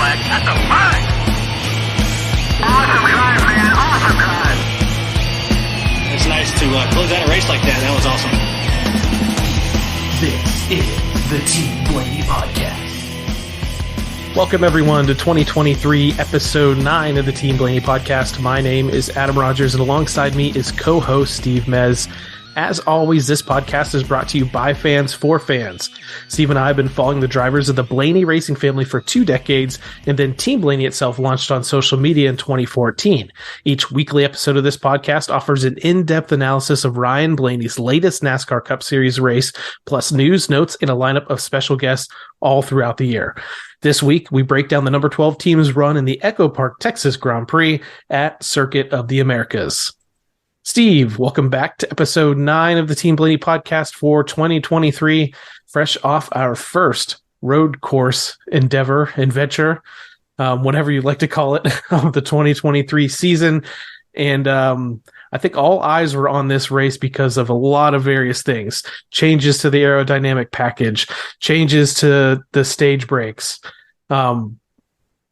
flag. That's a flag. Awesome drive, man. Awesome drive. It's nice to close out a race like that. That was awesome. This is the Team Blaney Podcast. Welcome, everyone, to 2023, Episode 9 of the Team Blaney Podcast. My name is Adam Rogers, and alongside me is co-host Steve Mez. As always, this podcast is brought to you by fans for fans. Steve and I have been following the drivers of the Blaney racing family for 2 decades, and then Team Blaney itself launched on social media in 2014. Each weekly episode of this podcast offers an in-depth analysis of Ryan Blaney's latest NASCAR Cup Series race, plus news, notes, and a lineup of special guests all throughout the year. This week, we break down the number 12 team's run in the Echo Park, Texas Grand Prix at Circuit of the Americas. Steve, welcome back to episode 9 of the Team Blaney podcast for 2023, fresh off our first road course adventure, whatever you'd like to call it, of the 2023 season. And I think all eyes were on this race because of a lot of various things. Changes to the aerodynamic package, changes to the stage brakes,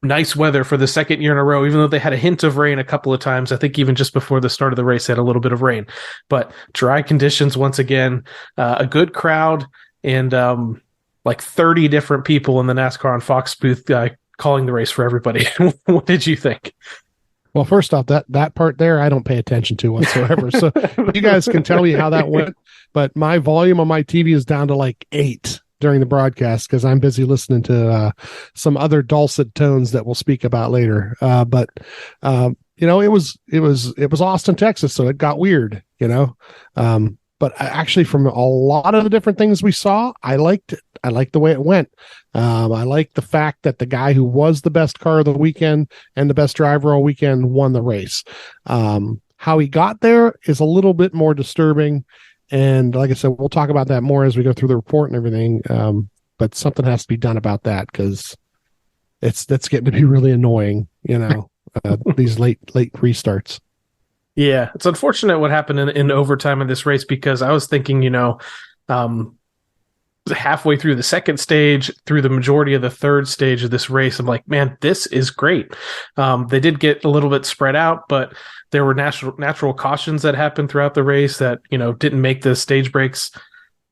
nice weather for the second year in a row, even though they had a hint of rain a couple of times. I think even just before the start of the race, they had a little bit of rain. But dry conditions once again, a good crowd, and like 30 different people in the NASCAR on Fox booth calling the race for everybody. What did you think? Well, first off, that part there, I don't pay attention to whatsoever. So you guys can tell me how that went. But my volume on my TV is down to like 8 during the broadcast because I'm busy listening to some other dulcet tones that we'll speak about later. But it was Austin, Texas, so it got weird, But actually, from a lot of the different things we saw, I liked it. I liked the way it went. I liked the fact that the guy who was the best car of the weekend and the best driver all weekend won the race. How he got there is a little bit more disturbing. And like I said, we'll talk about that more as we go through the report and everything. But something has to be done about that because that's getting to be really annoying, these late restarts. Yeah, it's unfortunate what happened in overtime in this race because I was thinking, halfway through the second stage, through the majority of the third stage of this race, I'm like, man, this is great. They did get a little bit spread out, but there were natural cautions that happened throughout the race that, didn't make the stage breaks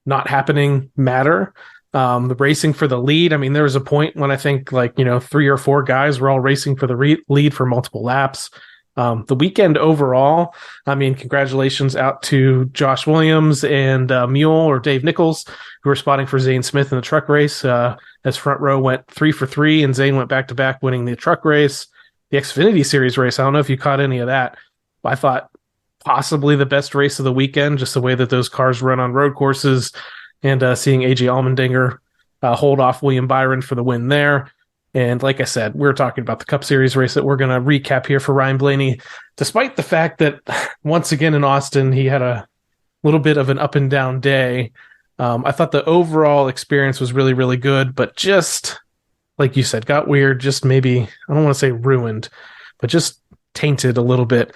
not happening matter. The racing for the lead, there was a point when I think 3 or 4 guys were all racing for the lead for multiple laps. The weekend overall, congratulations out to Josh Williams and Mule or Dave Nichols, who were spotting for Zane Smith in the truck race. As front row went 3 for 3, and Zane went back to back winning the truck race. The Xfinity Series race, I don't know if you caught any of that. I thought possibly the best race of the weekend, just the way that those cars run on road courses, and seeing AJ Allmendinger hold off William Byron for the win there. And like I said, we're talking about the Cup Series race that we're going to recap here for Ryan Blaney. Despite the fact that, once again in Austin, he had a little bit of an up and down day, I thought the overall experience was really, really good, but just, like you said, got weird, just maybe, I don't want to say ruined, but just tainted a little bit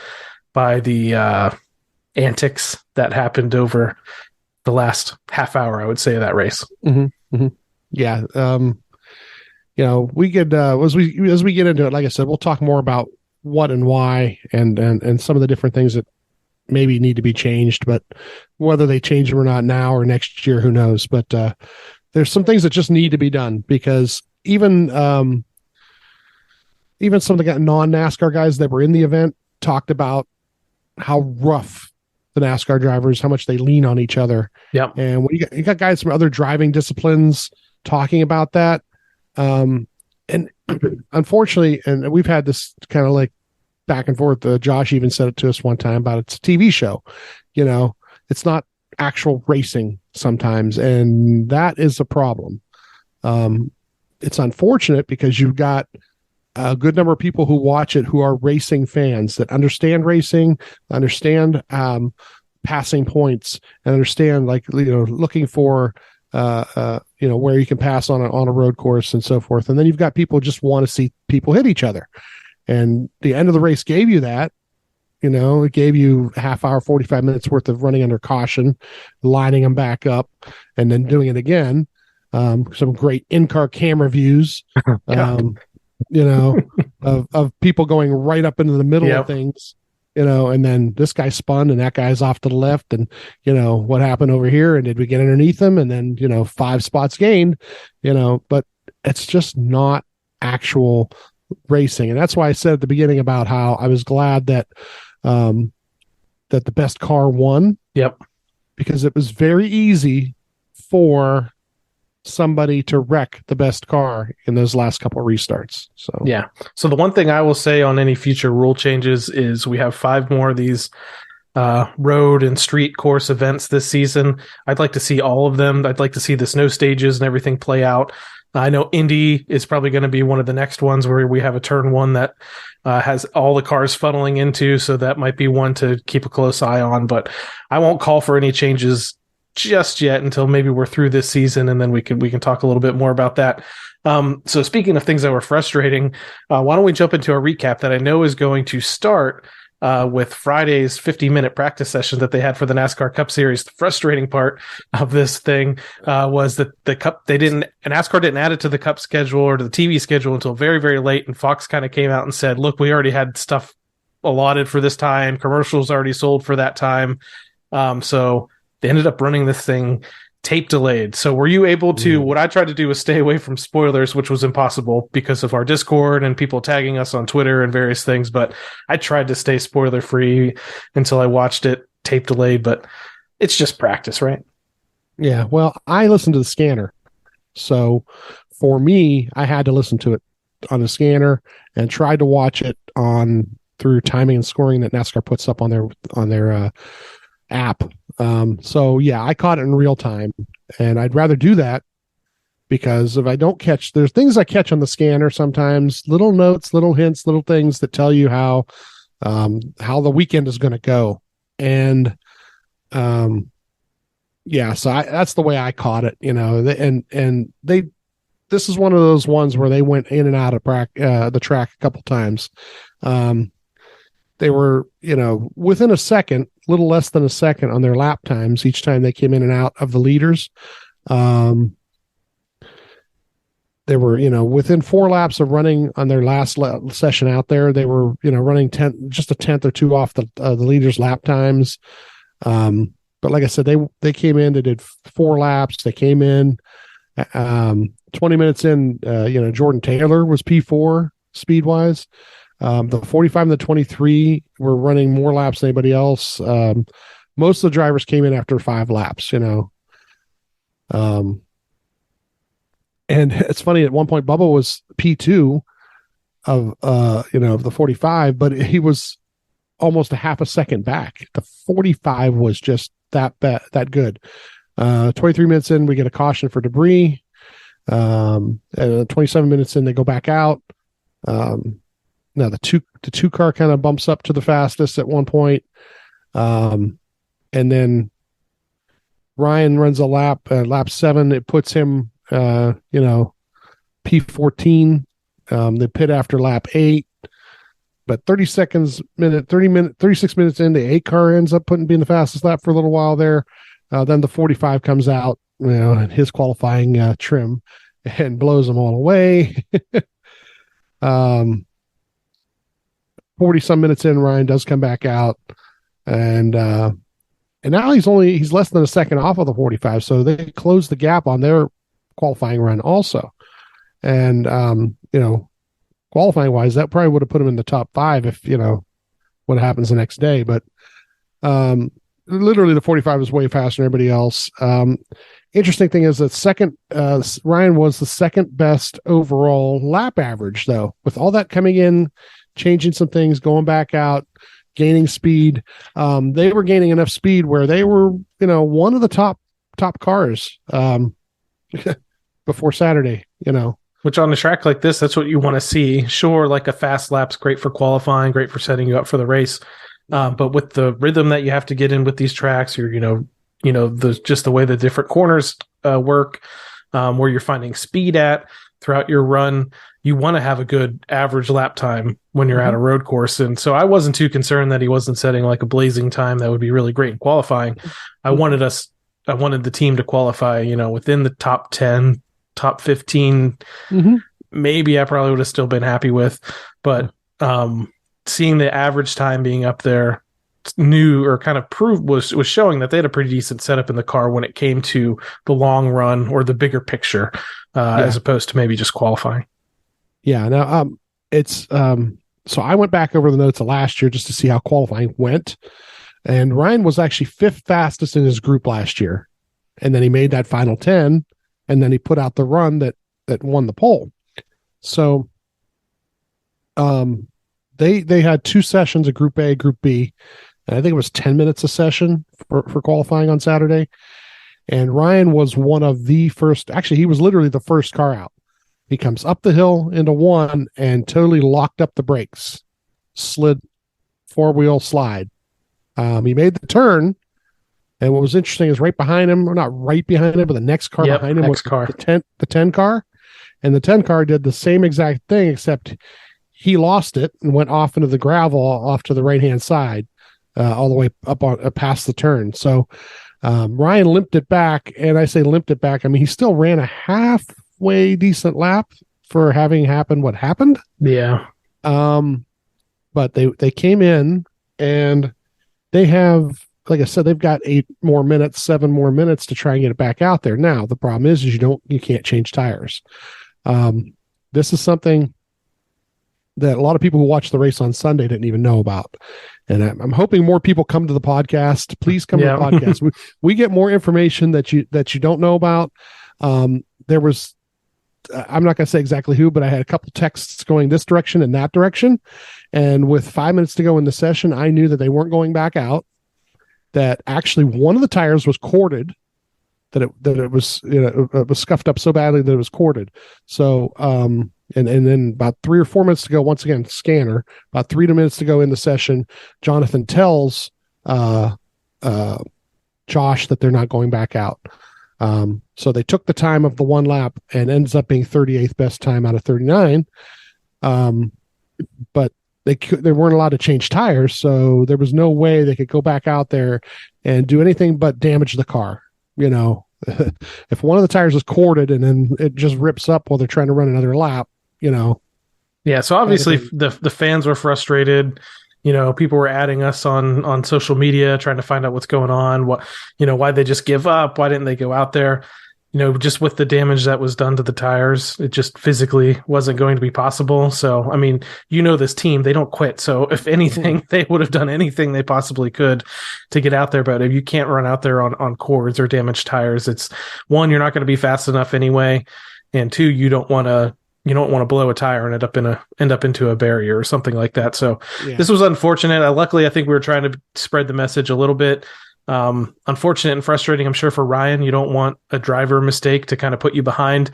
by the antics that happened over the last half hour, I would say, of that race. Mm-hmm. Mm-hmm. Yeah. We could as we get into it, like I said, we'll talk more about what and why and some of the different things that maybe need to be changed, but whether they change them or not now or next year, who knows? But there's some things that just need to be done because even some of the non-NASCAR guys that were in the event talked about how rough the NASCAR drivers, how much they lean on each other. Yep. And when you got guys from other driving disciplines talking about that. And unfortunately, and we've had this kind of like back and forth. Josh even said it to us one time about it's a TV show, it's not actual racing sometimes. And that is a problem. It's unfortunate because you've got a good number of people who watch it who are racing fans that understand racing, understand passing points, and understand looking for where you can pass on a road course and so forth. And then you've got people who just want to see people hit each other. And the end of the race gave you that. It gave you a half hour, 45 minutes worth of running under caution, lining them back up, and then doing it again. Some great in-car camera views. Yeah. of people going right up into the middle Yep. of things, and then this guy spun and that guy's off to the left, and what happened over here, and did we get underneath him, and then 5 spots gained, but it's just not actual racing. And that's why I said at the beginning about how I was glad that that the best car won. Yep. Because it was very easy for somebody to wreck the best car in those last couple of restarts. So Yeah. So the one thing I will say on any future rule changes is we have 5 more of these road and street course events this season. I'd like to see all of them. I'd like to see the snow stages and everything play out. I know Indy is probably going to be one of the next ones where we have a turn 1 that has all the cars funneling into, so that might be one to keep a close eye on. But I won't call for any changes just yet until maybe we're through this season, and then we can talk a little bit more about that. So speaking of things that were frustrating, why don't we jump into a recap that I know is going to start with Friday's 50-minute practice session that they had for the NASCAR Cup Series. The frustrating part of this thing was that NASCAR didn't add it to the Cup schedule or to the TV schedule until very, very late, and Fox kind of came out and said, look, we already had stuff allotted for this time. Commercials already sold for that time. So they ended up running this thing tape delayed. So were you able to, what I tried to do was stay away from spoilers, which was impossible because of our Discord and people tagging us on Twitter and various things, but I tried to stay spoiler free until I watched it tape delayed, but it's just practice, right? Yeah. Well, I listened to the scanner. So for me, I had to listen to it on the scanner and tried to watch it through timing and scoring that NASCAR puts up on their app. So yeah, I caught it in real time, and I'd rather do that because if I don't catch, there's things I catch on the scanner sometimes, little notes, little hints, little things that tell you how the weekend is going to go. And yeah, so that's the way I caught it, this is one of those ones where they went in and out of the track a couple times. They were, within a second, little less than a second on their lap times each time they came in and out of the leaders. They were, within 4 laps of running on their last session out there, they were, running just a tenth or two off the leaders' lap times. But like I said, they came in, they did 4 laps. They came in 20 minutes in, Jordan Taylor was P4 speed wise. The 45 and the 23 were running more laps than anybody else. Most of the drivers came in after 5 laps, and it's funny, at one point Bubba was P2 of the 45, but he was almost a half a second back. The 45 was just that good. 23 minutes in, we get a caution for debris. And 27 minutes in, they go back out. Now the two car kind of bumps up to the fastest at one point. And then Ryan runs a lap 7. It puts him, P14. They pit after lap 8, but 36 minutes in, the 8 car ends up being the fastest lap for a little while there. Then the 45 comes out, in his qualifying trim, and blows them all away. 40 some minutes in, Ryan does come back out, and now he's less than a second off of the 45. So they closed the gap on their qualifying run also. And, qualifying wise, that probably would have put him in the top 5 if, what happens the next day. But, literally the 45 is way faster than everybody else. Interesting thing is that Ryan was the second best overall lap average, though, with all that coming in, changing some things, going back out, gaining speed. They were gaining enough speed where they were, one of the top cars before Saturday, Which on a track like this, that's what you want to see. Sure, like a fast lap's great for qualifying, great for setting you up for the race. But with the rhythm that you have to get in with these tracks, or just the way the different corners work, where you're finding speed at throughout your run, you want to have a good average lap time when you're at a road course. And so I wasn't too concerned that he wasn't setting like a blazing time that would be really great in qualifying. I wanted the team to qualify, within the top 10, top 15 maybe I probably would have still been happy with. But seeing the average time being up there knew or kind of proved was showing that they had a pretty decent setup in the car when it came to the long run or the bigger picture, as opposed to maybe just qualifying. Yeah. Now, it's so I went back over the notes of last year just to see how qualifying went, and Ryan was actually 5th fastest in his group last year, and then he made that final 10, and then he put out the run that won the pole. So, they had 2 sessions of Group A, Group B, and I think it was 10 minutes a session for qualifying on Saturday. And Ryan was one of the first. Actually, he was literally the first car out. He comes up the hill into 1 and totally locked up the brakes, slid 4-wheel slide. He made the turn, and what was interesting is right behind him, or not right behind him, but the next car behind him was the 10 car, and the 10 car did the same exact thing, except he lost it and went off into the gravel off to the right-hand side, all the way up past the turn. So Ryan limped it back, and I say limped it back. I mean, he still ran a halfway decent lap for having happened what happened. Yeah. But they came in, and they have, like I said, they've got 7 more minutes to try and get it back out there. Now, the problem is you can't change tires. This is something that a lot of people who watched the race on Sunday didn't even know about. And I'm hoping more people come to the podcast. Please come to the podcast. We get more information that you don't know about. There was, I'm not going to say exactly who, but I had a couple texts going this direction and that direction. And with 5 minutes to go in the session, I knew that they weren't going back out, that actually one of the tires was corded, that it was, it was scuffed up so badly that it was corded. So, and then about 3 or 4 minutes to go, once again, scanner, about 3 minutes to go in the session, Jonathan tells Josh that they're not going back out. So they took the time of the 1 lap and ends up being 38th best time out of 39. But they weren't allowed to change tires, so there was no way they could go back out there and do anything but damage the car. If one of the tires is corded and then it just rips up while they're trying to run another lap, Yeah, so obviously the fans were frustrated. People were adding us on social media, trying to find out what's going on. Why'd they just give up? Why didn't they go out there? Just with the damage that was done to the tires, it just physically wasn't going to be possible. So, I mean, this team, they don't quit. So if anything, they would have done anything they possibly could to get out there. But if you can't run out there on cords or damaged tires, it's 1, you're not going to be fast enough anyway. And 2, you don't want to blow a tire and end up into a barrier or something like that. So This was unfortunate. Luckily, I think we were trying to spread the message a little bit. Unfortunate and frustrating, I'm sure, for Ryan. You don't want a driver mistake to kind of put you behind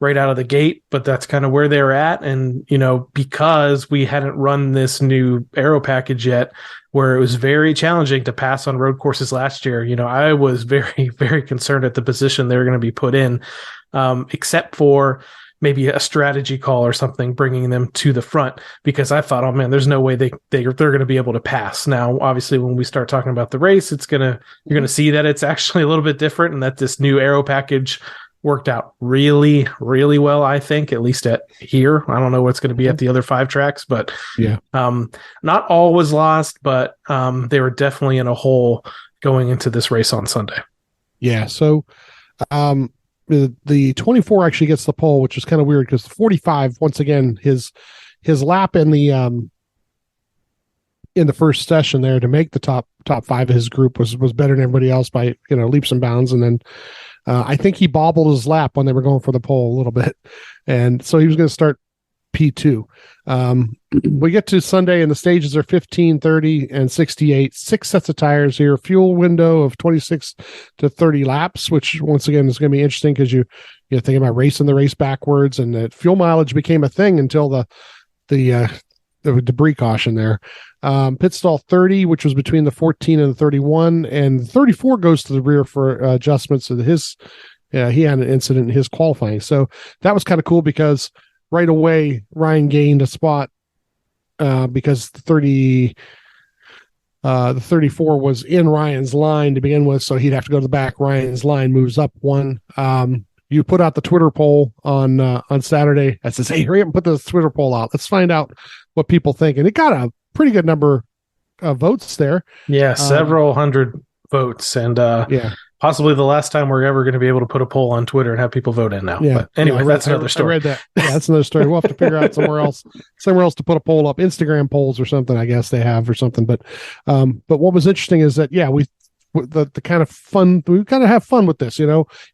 right out of the gate, but that's kind of where they were at. And, because we hadn't run this new aero package yet, where it was very challenging to pass on road courses last year, I was very, very concerned at the position they were going to be put in, except for maybe a strategy call or something, bringing them to the front, because I thought, oh man, there's no way they're going to be able to pass. Now, obviously, when we start talking about the race, you're going to see that it's actually a little bit different, and that this new aero package worked out really, really well. I think, at least at here. I don't know what's going to be at the other 5 tracks, but not all was lost, but they were definitely in a hole going into this race on Sunday. Yeah. So, the 24 actually gets the pole, which is kind of weird because the 45, once again, his lap in the first session there to make the top 5 of his group was better than everybody else by leaps and bounds. And then I think he bobbled his lap when they were going for the pole a little bit, and so he was going to start P2. We get to Sunday and the stages are 15, 30, and 68. 6 sets of tires here. Fuel window of 26 to 30 laps, which once again is going to be interesting because you're thinking about racing the race backwards, and that fuel mileage became a thing until the debris caution there. Pit stall 30, which was between the 14 and the 31, and the 34 goes to the rear for adjustments of his. He had an incident in his qualifying, so that was kind of cool because right away Ryan gained a spot because the 34 was in Ryan's line to begin with, so he'd have to go to the back. Ryan's line moves up 1. you put out the Twitter poll on Saturday that says, hey, hurry up and put this Twitter poll out. Let's find out what people think. And it got a pretty good number of votes there. Yeah, several hundred votes. And possibly the last time we're ever going to be able to put a poll on Twitter and have people vote in now. Yeah. But anyway, that's another story. I read that. Yeah, that's another story. We'll have to figure out somewhere else to put a poll up. Instagram polls or something, I guess they have or something. But what was interesting is that, the kind of fun, we kind of have fun with this,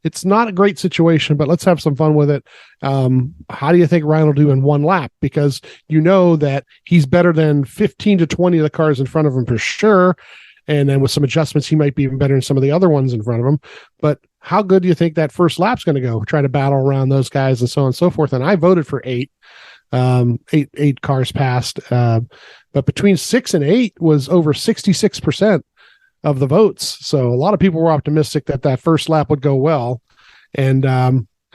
it's not a great situation, but let's have some fun with it. How do you think Ryan will do in one lap? Because that he's better than 15 to 20 of the cars in front of him for sure. And then with some adjustments, he might be even better than some of the other ones in front of him. But how good do you think that first lap's going to go? Try to battle around those guys and so on and so forth. And I voted for 8. 8 cars passed. But between 6 and 8 was over 66% of the votes. So a lot of people were optimistic that first lap would go well. And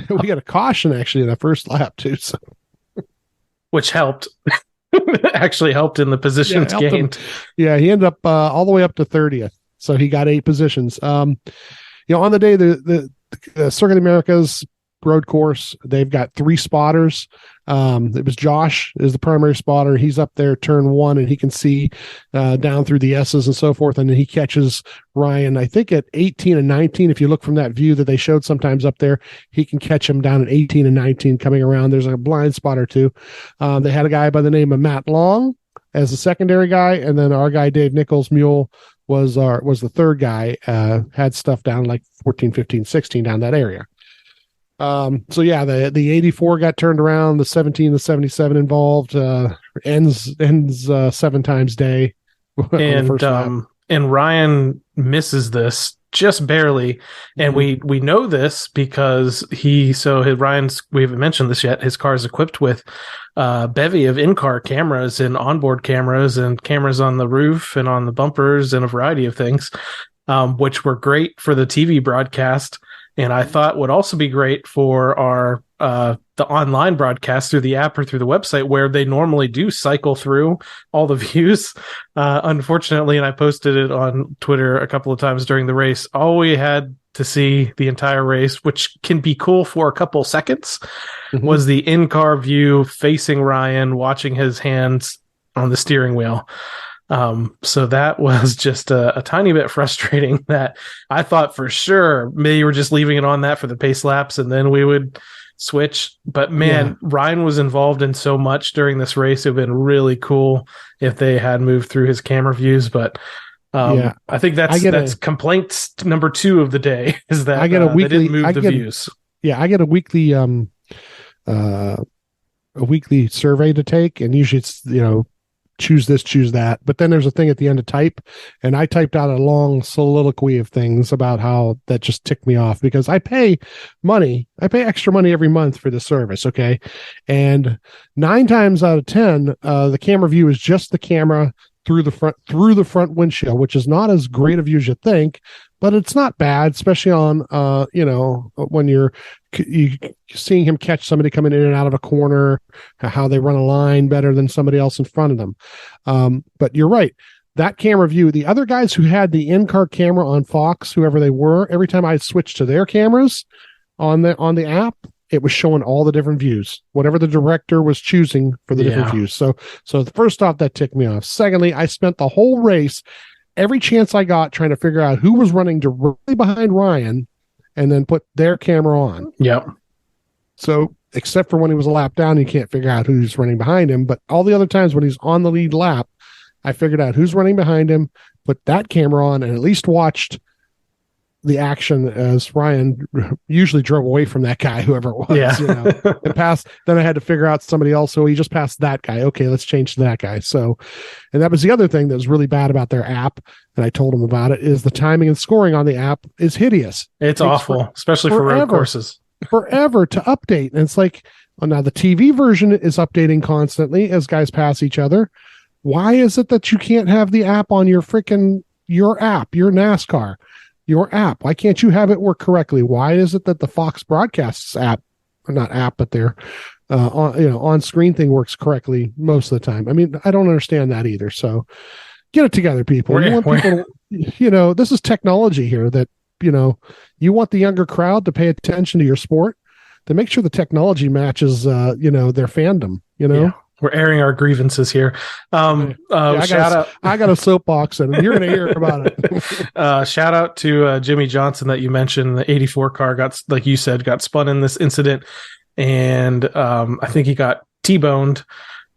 we got a caution actually in the first lap too. So. Which helped. Actually helped in the positions gained. He ended up all the way up to 30th. So he got 8 positions. On the day, the Circuit of the Americas road course, they've got 3 spotters. It was Josh is the primary spotter. He's up there turn 1 and he can see down through the S's and so forth. And then he catches Ryan, I think at 18 and 19. If you look from that view that they showed sometimes up there, he can catch him down at 18 and 19 coming around. There's a blind spot or two. They had a guy by the name of Matt Long as the secondary guy. And then our guy, Dave Nichols Mule was the third guy, had stuff down like 14, 15, 16 down that area. The 84 got turned around, the 17, the 77 involved, ends 7 times day. And Ryan misses this just barely. And we know this because we haven't mentioned this yet. His car is equipped with a bevy of in-car cameras and onboard cameras and cameras on the roof and on the bumpers and a variety of things, which were great for the TV broadcast. And I thought would also be great for our the online broadcast through the app or through the website where they normally do cycle through all the views. Unfortunately, and I posted it on Twitter a couple of times during the race, all we had to see the entire race, which can be cool for a couple seconds, was the in-car view facing Ryan, watching his hands on the steering wheel. So that was just a tiny bit frustrating that I thought for sure maybe we're just leaving it on that for the pace laps and then we would switch. But man, Ryan was involved in so much during this race. It would have been really cool if they had moved through his camera views. But I think that's complaints number 2 of the day is that they didn't move the views. Yeah, I get a weekly survey to take, and usually it's choose this, choose that. But then there's a thing at the end to type, and I typed out a long soliloquy of things about how that just ticked me off because I pay extra money every month for the service. Okay. And 9 times out of 10, the camera view is just the camera through the front windshield, which is not as great a view as you think, but it's not bad, especially on, when you're seeing him catch somebody coming in and out of a corner, how they run a line better than somebody else in front of them. But you're right. That camera view, the other guys who had the in-car camera on Fox, whoever they were, every time I switched to their cameras on the app, it was showing all the different views, whatever the director was choosing for the different views. So first off, that ticked me off. Secondly, I spent the whole race, every chance I got, trying to figure out who was running directly behind Ryan and then put their camera on. Yep. So except for when he was a lap down, you can't figure out who's running behind him. But all the other times when he's on the lead lap, I figured out who's running behind him, put that camera on, and at least watched the action as Ryan usually drove away from that guy, whoever it was, and passed. Then I had to figure out somebody else. So he just passed that guy. Okay, let's change to that guy. So, and that was the other thing that was really bad about their app. And I told him about it is the timing and scoring on the app is hideous. It's awful, especially for road courses. Forever to update. And it's like, well, now the TV version is updating constantly as guys pass each other. Why is it that you can't have the app on your app, your NASCAR? Your app. Why can't you have it work correctly? Why is it that the Fox Broadcasts app, or not app, but their on-screen thing works correctly most of the time? I mean, I don't understand that either. So get it together, people. You want people, this is technology here that, you want the younger crowd to pay attention to your sport. then make sure the technology matches, their fandom, Yeah. We're airing our grievances here. I got a soapbox, and you're going to hear about it. Shout out to Jimmy Johnson that you mentioned. The 84 car got, like you said, got spun in this incident, and I think he got T-boned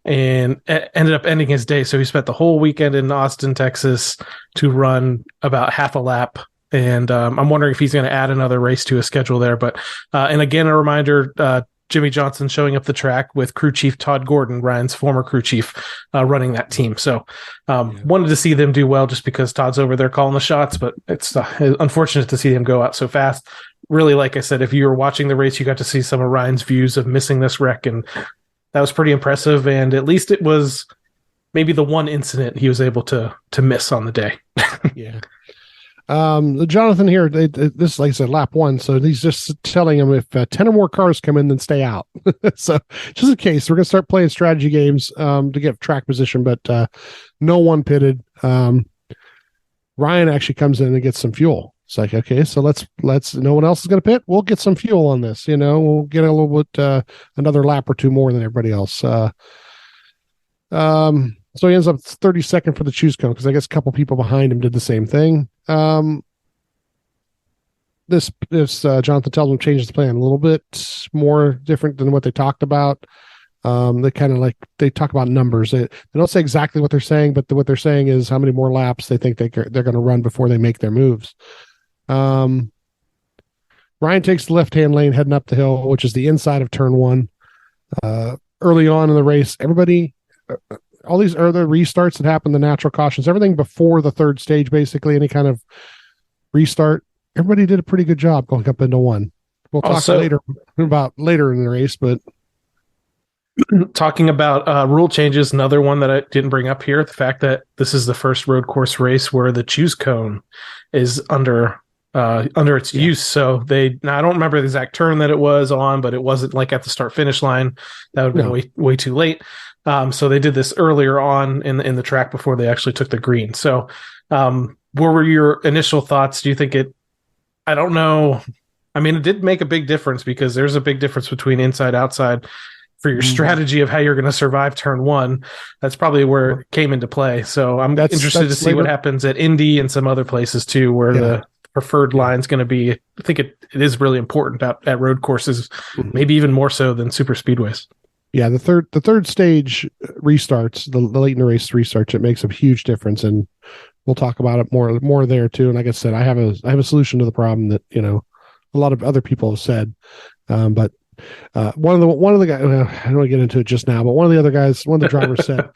and ended up ending his day. So he spent the whole weekend in Austin, Texas to run about half a lap. And I'm wondering if he's going to add another race to his schedule there. But and again, a reminder, Jimmy Johnson showing up the track with crew chief Todd Gordon, Ryan's former crew chief, running that team. So wanted to see them do well just because Todd's over there calling the shots, but it's unfortunate to see him go out so fast. Really, like I said, if you were watching the race, you got to see some of Ryan's views of missing this wreck, and that was pretty impressive. And at least it was maybe the one incident he was able to miss on the day. Yeah. Jonathan here, this, like I said, lap 1. So he's just telling him if 10 or more cars come in, then stay out. So just in case, we're going to start playing strategy games to get track position, but no one pitted. Ryan actually comes in and gets some fuel. It's like, okay, so let's no one else is going to pit. We'll get some fuel on this. We'll get a little bit, another lap or two more than everybody else. So he ends up 32nd for the choose cone because I guess a couple people behind him did the same thing. This Jonathan tells him changes the plan a little bit more different than what they talked about. They kind of they talk about numbers. They don't say exactly what they're saying, but what they're saying is how many more laps they think they're going to run before they make their moves. Ryan takes the left-hand lane heading up the hill, which is the inside of turn 1. Early on in the race, everybody, all these other restarts that happen, the natural cautions, everything before the third stage, basically any kind of restart, everybody did a pretty good job going up into 1. We'll talk later in the race, but talking about rule changes, another one that I didn't bring up here, the fact that this is the first road course race where the choose cone is under its use. So I don't remember the exact turn that it was on, but it wasn't like at the start finish line. That would have been way too late. So they did this earlier on in the track before they actually took the green. So what were your initial thoughts? Do you think I don't know. I mean, it did make a big difference because there's a big difference between inside, outside for your strategy of how you're going to survive turn 1. That's probably where it came into play. So I'm interested to see what happens at Indy and some other places too, where the preferred line is going to be. I think it is really important at road courses, maybe even more so than super speedways. Yeah, the third stage restarts, the late in the race restarts, it makes a huge difference, and we'll talk about it more there too. And like I said, I have a solution to the problem that a lot of other people have said, but one of the guys, I don't want to get into it just now, but one of the drivers said.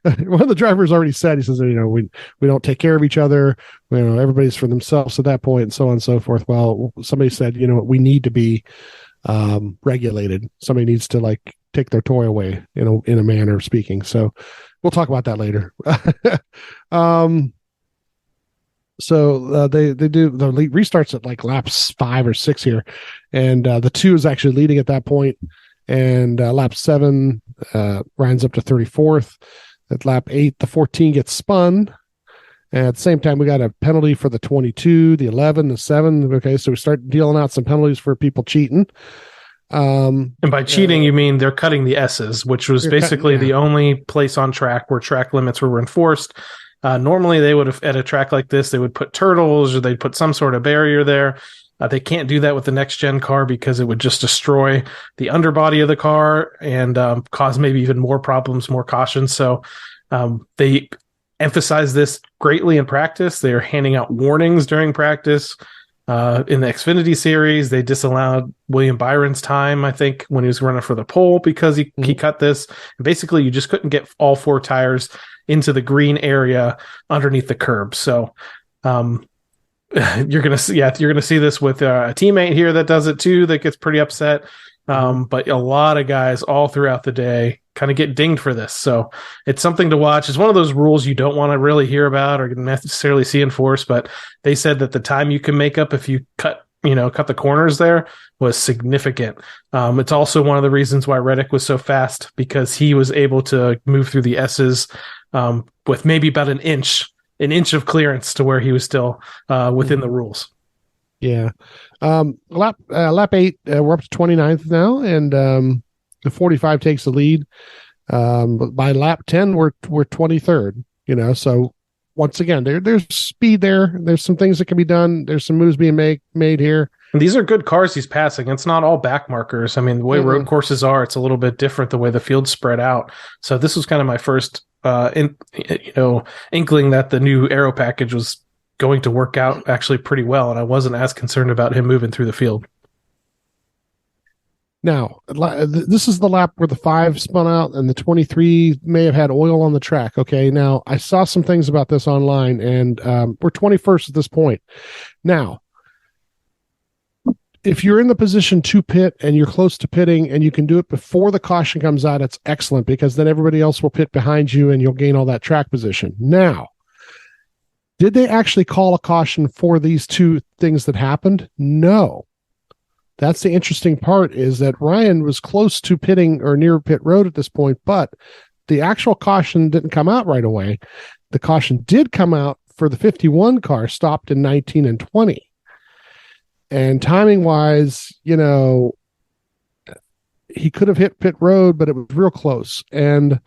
One of the drivers already said, he says, we don't take care of each other. Everybody's for themselves at that point, and so on and so forth. Well, somebody said, we need to be regulated. Somebody needs to take their toy away, in a manner of speaking. So we'll talk about that later. So they do the restarts at laps 5 or 6 here, and the 2 is actually leading at that point. And lap 7, Ryan's up to 34th. At lap 8, the 14 gets spun. And at the same time, we got a penalty for the 22, the 11, the 7. Okay, so we start dealing out some penalties for people cheating. And by cheating, you mean they're cutting the S's, which was basically the only place on track where track limits were enforced. Normally, they would have, at a track like this, they would put turtles or they'd put some sort of barrier there. They can't do that with the next-gen car because it would just destroy the underbody of the car and cause maybe even more problems, more cautions. So they emphasize this greatly in practice. They're handing out warnings during practice. In the Xfinity series, they disallowed William Byron's time, I think, when he was running for the pole because he cut this. And basically, you just couldn't get all 4 tires into the green area underneath the curb. So you're gonna see this with a teammate here that does it too, that gets pretty upset. But a lot of guys all throughout the day kind of get dinged for this. So it's something to watch. It's one of those rules you don't want to really hear about or necessarily see enforced, but they said that the time you can make up if you cut the corners there was significant. It's also one of the reasons why Reddick was so fast, because he was able to move through the S's with maybe about an inch of clearance to where he was still within the rules. Yeah. Lap 8, we're up to 29th now, and the 45 takes the lead. But by lap 10, we're 23rd. So once again, there's speed there. There's some things that can be done. There's some moves being made here. And these are good cars he's passing. It's not all back markers. I mean, the way road courses are, it's a little bit different the way the field's spread out. So this was kind of my first, inkling that the new aero package was going to work out actually pretty well, and I wasn't as concerned about him moving through the field. Now, this is the lap where the 5 spun out and the 23 may have had oil on the track. Okay, now I saw some things about this online, and we're 21st at this point. Now, if you're in the position to pit and you're close to pitting and you can do it before the caution comes out, it's excellent, because then everybody else will pit behind you and you'll gain all that track position. Now, did they actually call a caution for these two things that happened? No. That's the interesting part, is that Ryan was close to pitting or near pit road at this point, but the actual caution didn't come out right away. The caution did come out for the 51 car, stopped in 19 and 20. And timing wise, he could have hit pit road, but it was real close. And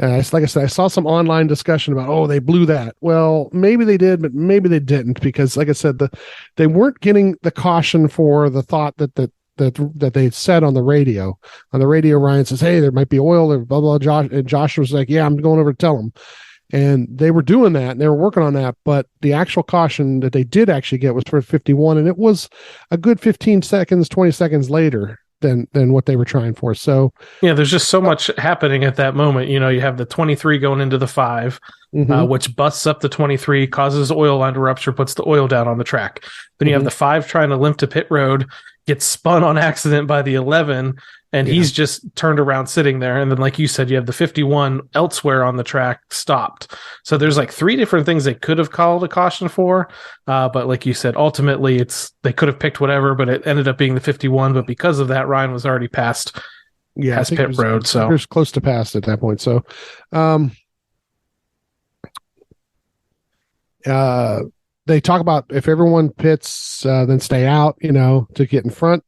like I said, I saw some online discussion about, they blew that. Well, maybe they did, but maybe they didn't, because like I said, they weren't getting the caution for the thought that they said on the radio. On the radio, Ryan says, "Hey, there might be oil," or blah, blah, blah. And Josh was like, "Yeah, I'm going over to tell them." And they were doing that and they were working on that. But the actual caution that they did actually get was for 51. And it was a good 15 seconds, 20 seconds later than what they were trying for. So yeah, there's just so much happening at that moment. You have the 23 going into the 5, which busts up the 23, causes oil line to rupture, puts the oil down on the track. Then you have the 5 trying to limp to pit road, gets spun on accident by the 11, and he's just turned around sitting there. And then, like you said, you have the 51 elsewhere on the track stopped. So there's like 3 different things they could have called a caution for. But like you said, ultimately they could have picked whatever, but it ended up being the 51. But because of that, Ryan was already past pit road. So it was close to past at that point. So, they talk about if everyone pits, then stay out, to get in front.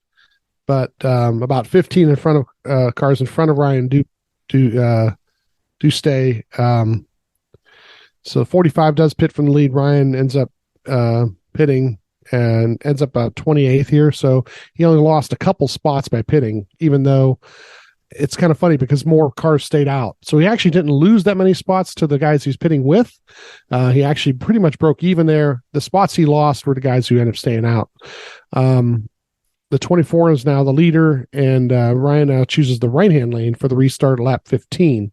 But about 15 in front of cars in front of Ryan do stay. So 45 does pit from the lead. Ryan ends up pitting and ends up about 28th here. So he only lost a couple spots by pitting, even though it's kind of funny because more cars stayed out. So he actually didn't lose that many spots to the guys he's pitting with. He actually pretty much broke even there. The spots he lost were the guys who ended up staying out. The 24 is now the leader, and Ryan now chooses the right-hand lane for the restart lap 15.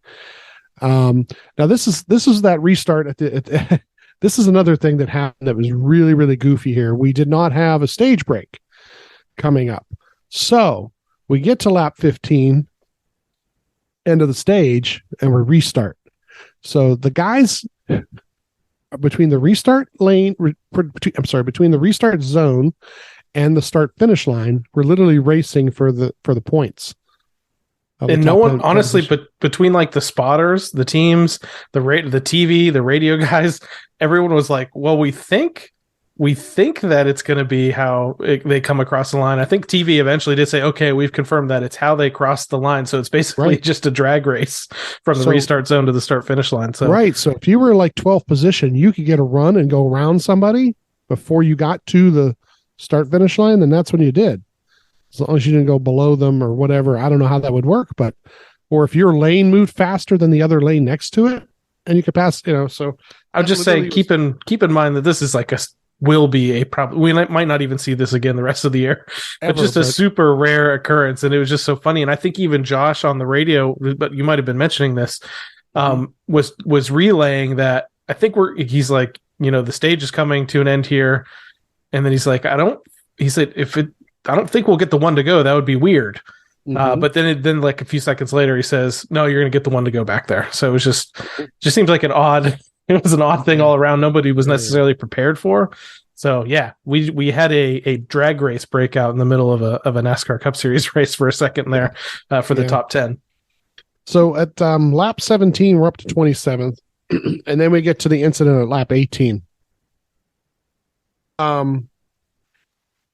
Now this is that restart this is another thing that happened that was really, really goofy here. We did not have a stage break coming up. So we get to lap 15, end of the stage, and we restart. So the guys between the restart lane, between the restart zone and the start finish line, we're literally racing for the points. And no one, honestly, but between like the spotters, the teams, the TV, the radio guys, everyone was like, well, we think that it's going to be how they come across the line. I think TV eventually did say, okay, we've confirmed that it's how they cross the line. So it's basically just a drag race from the restart zone to the start finish line. So So if you were like 12th position, you could get a run and go around somebody before you got to the start finish line. Then that's when you did. As long as you didn't go below them or whatever. I don't know how that would work, or if your lane moved faster than the other lane next to it and you could pass, so I would just say, keep in mind that this is like will be a problem. We might not even see this again the rest of the year, but just a super rare occurrence. And it was just so funny. And I think even Josh on the radio, but you might've been mentioning this, was relaying that. I think he's like, the stage is coming to an end here. And then he's like, I don't think we'll get the one to go. That would be weird. But then like a few seconds later, he says, no, you're going to get the one to go back there. So it was just seems like it was an odd thing all around. Nobody was necessarily prepared for. So yeah, we had a drag race breakout in the middle of a NASCAR Cup Series race for a second there for the top 10. So at lap 17, we're up to 27th. And then we get to the incident at lap 18.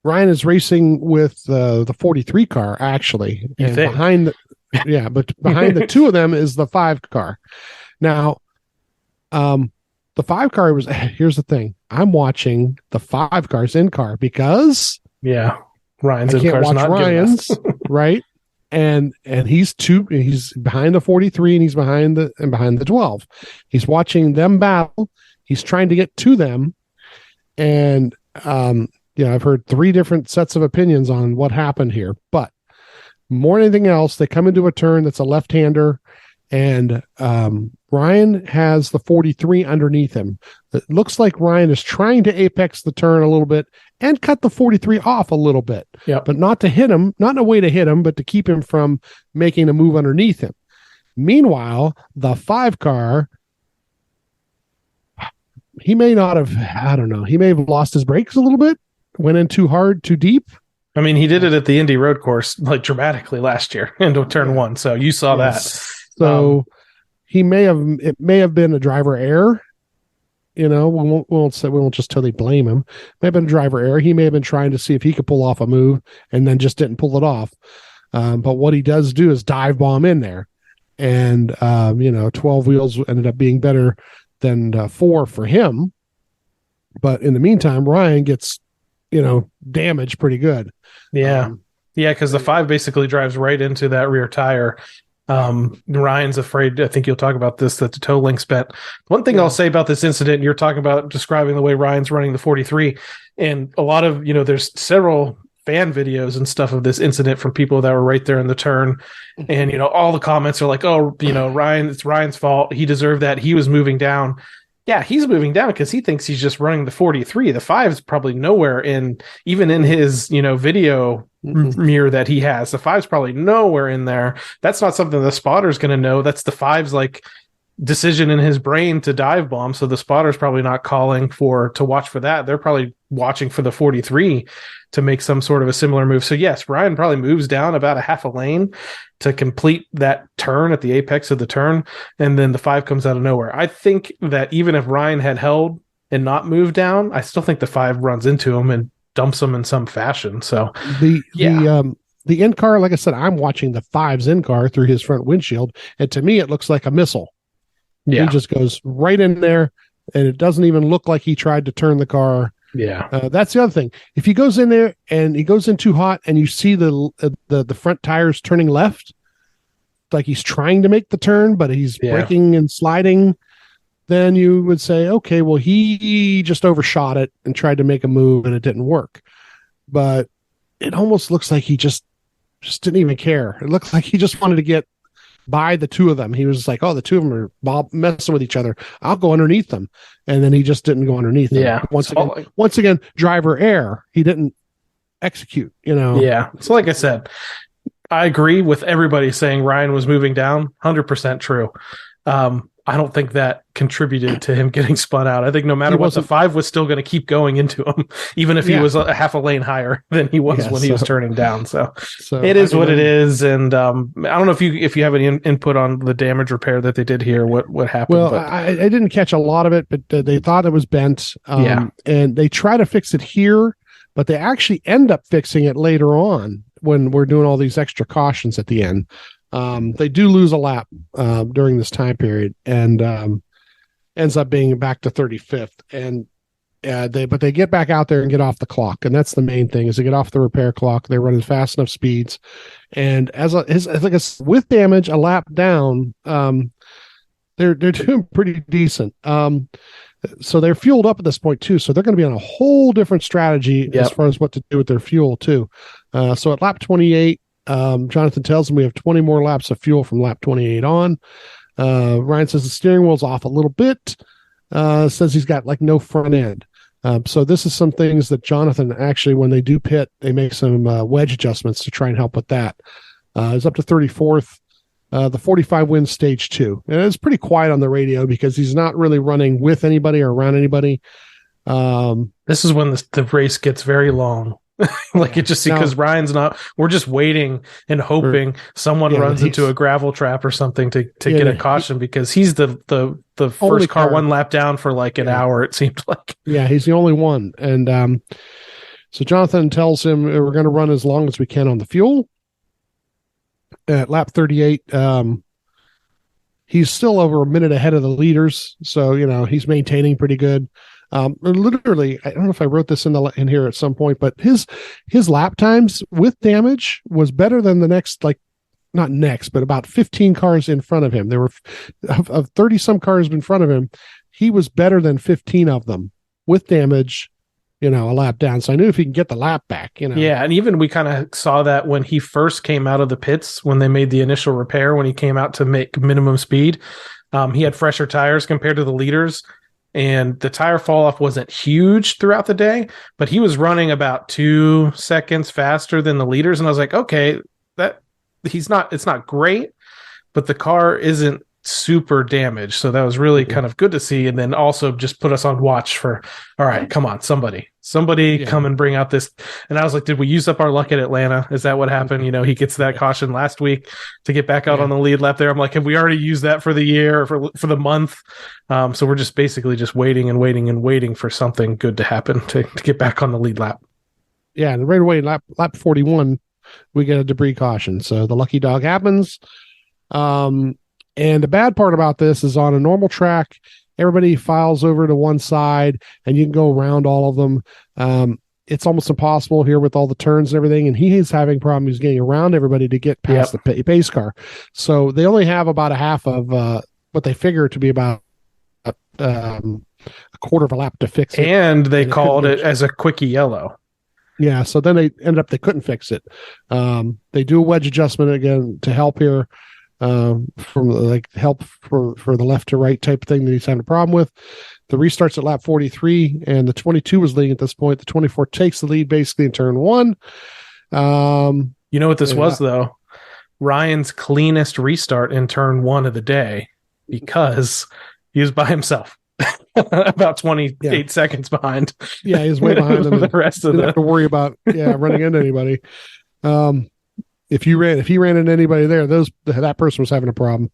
Ryan is racing with the 43 car actually, and think? but behind the two of them is the 5 car. Now, the 5 car was. Here's the thing: I'm watching the 5 cars in car because Ryan's I in can't car's watch not Ryan's right, and he's behind the 43 and he's behind the 12. He's watching them battle. He's trying to get to them, and I've heard 3 different sets of opinions on what happened here, but more than anything else, they come into a turn that's a left-hander, and Ryan has the 43 underneath him. It looks like Ryan is trying to apex the turn a little bit and cut the 43 off a little bit, but not to hit him, not in a way to hit him, but to keep him from making a move underneath him. Meanwhile, the 5 car, he may not have, I don't know, he may have lost his brakes a little bit, went in too hard, too deep. I mean, he did it at the Indy Road Course like dramatically last year into turn 1, so you saw that. So it may have been a driver error. We won't just totally blame him. It may have been a driver error. He may have been trying to see if he could pull off a move and then just didn't pull it off. But what he does do is dive bomb in there, and 12 wheels ended up being better than 4 for him. But in the meantime, Ryan gets damaged pretty good. Because the 5 basically drives right into that rear tire. Ryan's afraid, I think you'll talk about this, that the toe link's bent. One thing I'll say about this incident, you're talking about describing the way Ryan's running the 43, and a lot of, there's several fan videos and stuff of this incident from people that were right there in the turn. And, all the comments are like, oh, Ryan, it's Ryan's fault. He deserved that. He was moving down. Yeah, he's moving down because he thinks he's just running the 43. The 5 is probably nowhere even in his, video mirror that he has. The 5's probably nowhere in there. That's not something the spotter's going to know. That's the 5's like decision in his brain to dive bomb. So the spotter's probably not calling to watch for that. They're probably watching for the 43 to make some sort of a similar move. So yes, Ryan probably moves down about a half a lane to complete that turn at the apex of the turn, and then the 5 comes out of nowhere. I think that even if Ryan had held and not moved down, I still think the 5 runs into him and dumps him in some fashion. So the in car, like I said, I'm watching the 5's in car through his front windshield, and to me it looks like a missile. He just goes right in there, and it doesn't even look like he tried to turn the car. That's the other thing. If he goes in there and he goes in too hot, and you see the front tires turning left, like he's trying to make the turn, but he's braking and sliding, then you would say, okay, well, he just overshot it and tried to make a move, and it didn't work. But it almost looks like he just didn't even care. It looked like he just wanted to get by the 2 of them. He was like, oh, the 2 of them are messing with each other. I'll go underneath them. And then he just didn't go underneath them. Once again, driver error. He didn't execute, Yeah. So like I said, I agree with everybody saying Ryan was moving down. 100% true. I don't think that contributed to him getting spun out. I think no matter what, the 5 was still going to keep going into him, even if he was a half a lane higher than he was when he was turning down. So it is what it is. And I don't know if you have any input on the damage repair that they did here. What happened? Well, I didn't catch a lot of it, but they thought it was bent. And they try to fix it here, but they actually end up fixing it later on when we're doing all these extra cautions at the end. They do lose a lap during this time period, and ends up being back to 35th. And they get back out there and get off the clock, and that's the main thing, is they get off the repair clock. They run fast enough speeds, and with damage a lap down, they're doing pretty decent. So they're fueled up at this point too, so they're going to be on a whole different strategy as far as what to do with their fuel too. So at lap 28. Jonathan tells him we have 20 more laps of fuel from lap 28 on. Ryan says the steering wheel's off a little bit. Says he's got like no front end. So this is some things that Jonathan actually, when they do pit, they make some wedge adjustments to try and help with that. He's up to 34th. The 45 wins stage 2. And it's pretty quiet on the radio because he's not really running with anybody or around anybody. This is when the race gets very long. It just because Ryan's not, we're just waiting and hoping someone runs into a gravel trap or something to get a caution, because he's the first car one lap down for like an hour, it seems like. Yeah, he's the only one. And So Jonathan tells him we're going to run as long as we can on the fuel. At lap 38, he's still over a minute ahead of the leaders. So, he's maintaining pretty good. Literally, I don't know if I wrote this in here at some point, but his lap times with damage was better than the next, not next, but about 15 cars in front of him. There were of 30 some cars in front of him. He was better than 15 of them with damage, a lap down. So I knew if he can get the lap back, Yeah. And even we kind of saw that when he first came out of the pits, when they made the initial repair, when he came out to make minimum speed, he had fresher tires compared to the leaders. And the tire fall off wasn't huge throughout the day, but he was running about 2 seconds faster than the leaders. And I was like, okay, it's not great, but the car isn't super damaged. So that was really kind of good to see. And then also just put us on watch for, all right, come on, somebody come and bring out this. And I was like, did we use up our luck at Atlanta? Is that what happened? He gets that caution last week to get back out on the lead lap there. I'm like, have we already used that for the year or for the month? So we're just basically just waiting for something good to happen to get back on the lead lap. Yeah. And right away, lap 41, we get a debris caution. So the lucky dog happens. And the bad part about this is on a normal track, everybody files over to one side and you can go around all of them. It's almost impossible here with all the turns and everything. And he's having problems getting around everybody to get past the pace car. So they only have about a half of what they figure to be about a quarter of a lap to fix it. And they called it as a quickie yellow. Yeah. So then they couldn't fix it. They do a wedge adjustment again to help here. From help for the left to right type of thing that he's having a problem with. The restarts at lap 43 and the 22 was leading at this point. The 24 takes the lead basically in turn 1. You know what this was though? Ryan's cleanest restart in turn 1 of the day because he was by himself. About 28 seconds behind. Yeah, he's way behind them. The rest of didn't have to worry about running into anybody. If he ran into anybody there, that person was having a problem.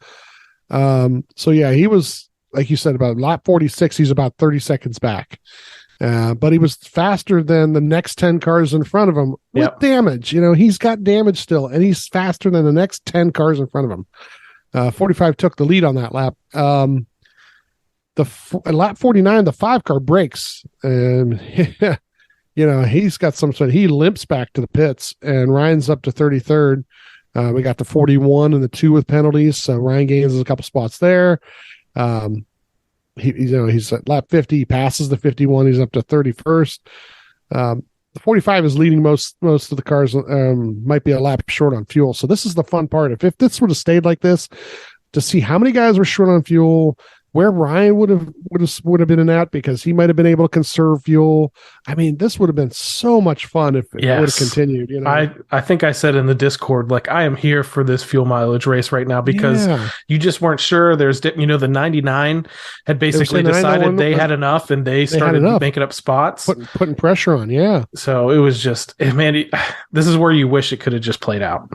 So yeah, he was, like you said, about lap 46, he's about 30 seconds back. But he was faster than the next 10 cars in front of him with damage. He's got damage still, and he's faster than the next 10 cars in front of him. 45 took the lead on that lap. At lap 49, the 5 car breaks, and he's got he limps back to the pits, and Ryan's up to 33rd. We got the 41 and the 2 with penalties, so Ryan gains a couple spots there. He's at lap 50, he passes the 51, he's up to 31st. The 45 is leading most of the cars, might be a lap short on fuel. So this is the fun part. If this would have stayed like this, to see how many guys were short on fuel, where Ryan would have been in that, because he might have been able to conserve fuel. I mean, this would have been so much fun if it would have continued. I think I said in the Discord, I am here for this fuel mileage race right now, because you just weren't sure. There's, the 99 had basically decided they had enough, and they started making up spots, putting pressure on. Yeah. So it was just, man, this is where you wish it could have just played out.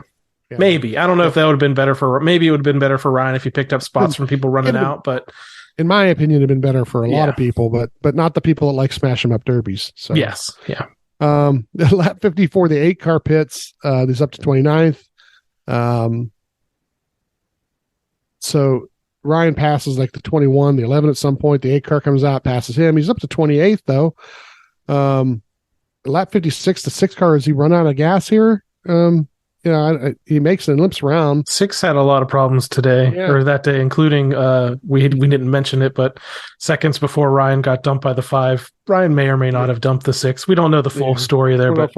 Yeah. Maybe. I don't know if that would have been better maybe it would have been better for Ryan if he picked up spots from people running out, but in my opinion, it'd been better for a lot of people, but not the people that like smash them up derbies. So yes. Yeah. Lap 54, the 8 car pits, he's up to 29th. So Ryan passes the 21, the 11 at some point, the 8 car comes out, passes him. He's up to 28th though. Lap 56, the 6 car, has he run out of gas here? He makes it and limps around. 6 had a lot of problems today or that day, including we didn't mention it, but seconds before Ryan got dumped by the 5, Ryan may or may not have dumped the 6. We don't know the full story there, but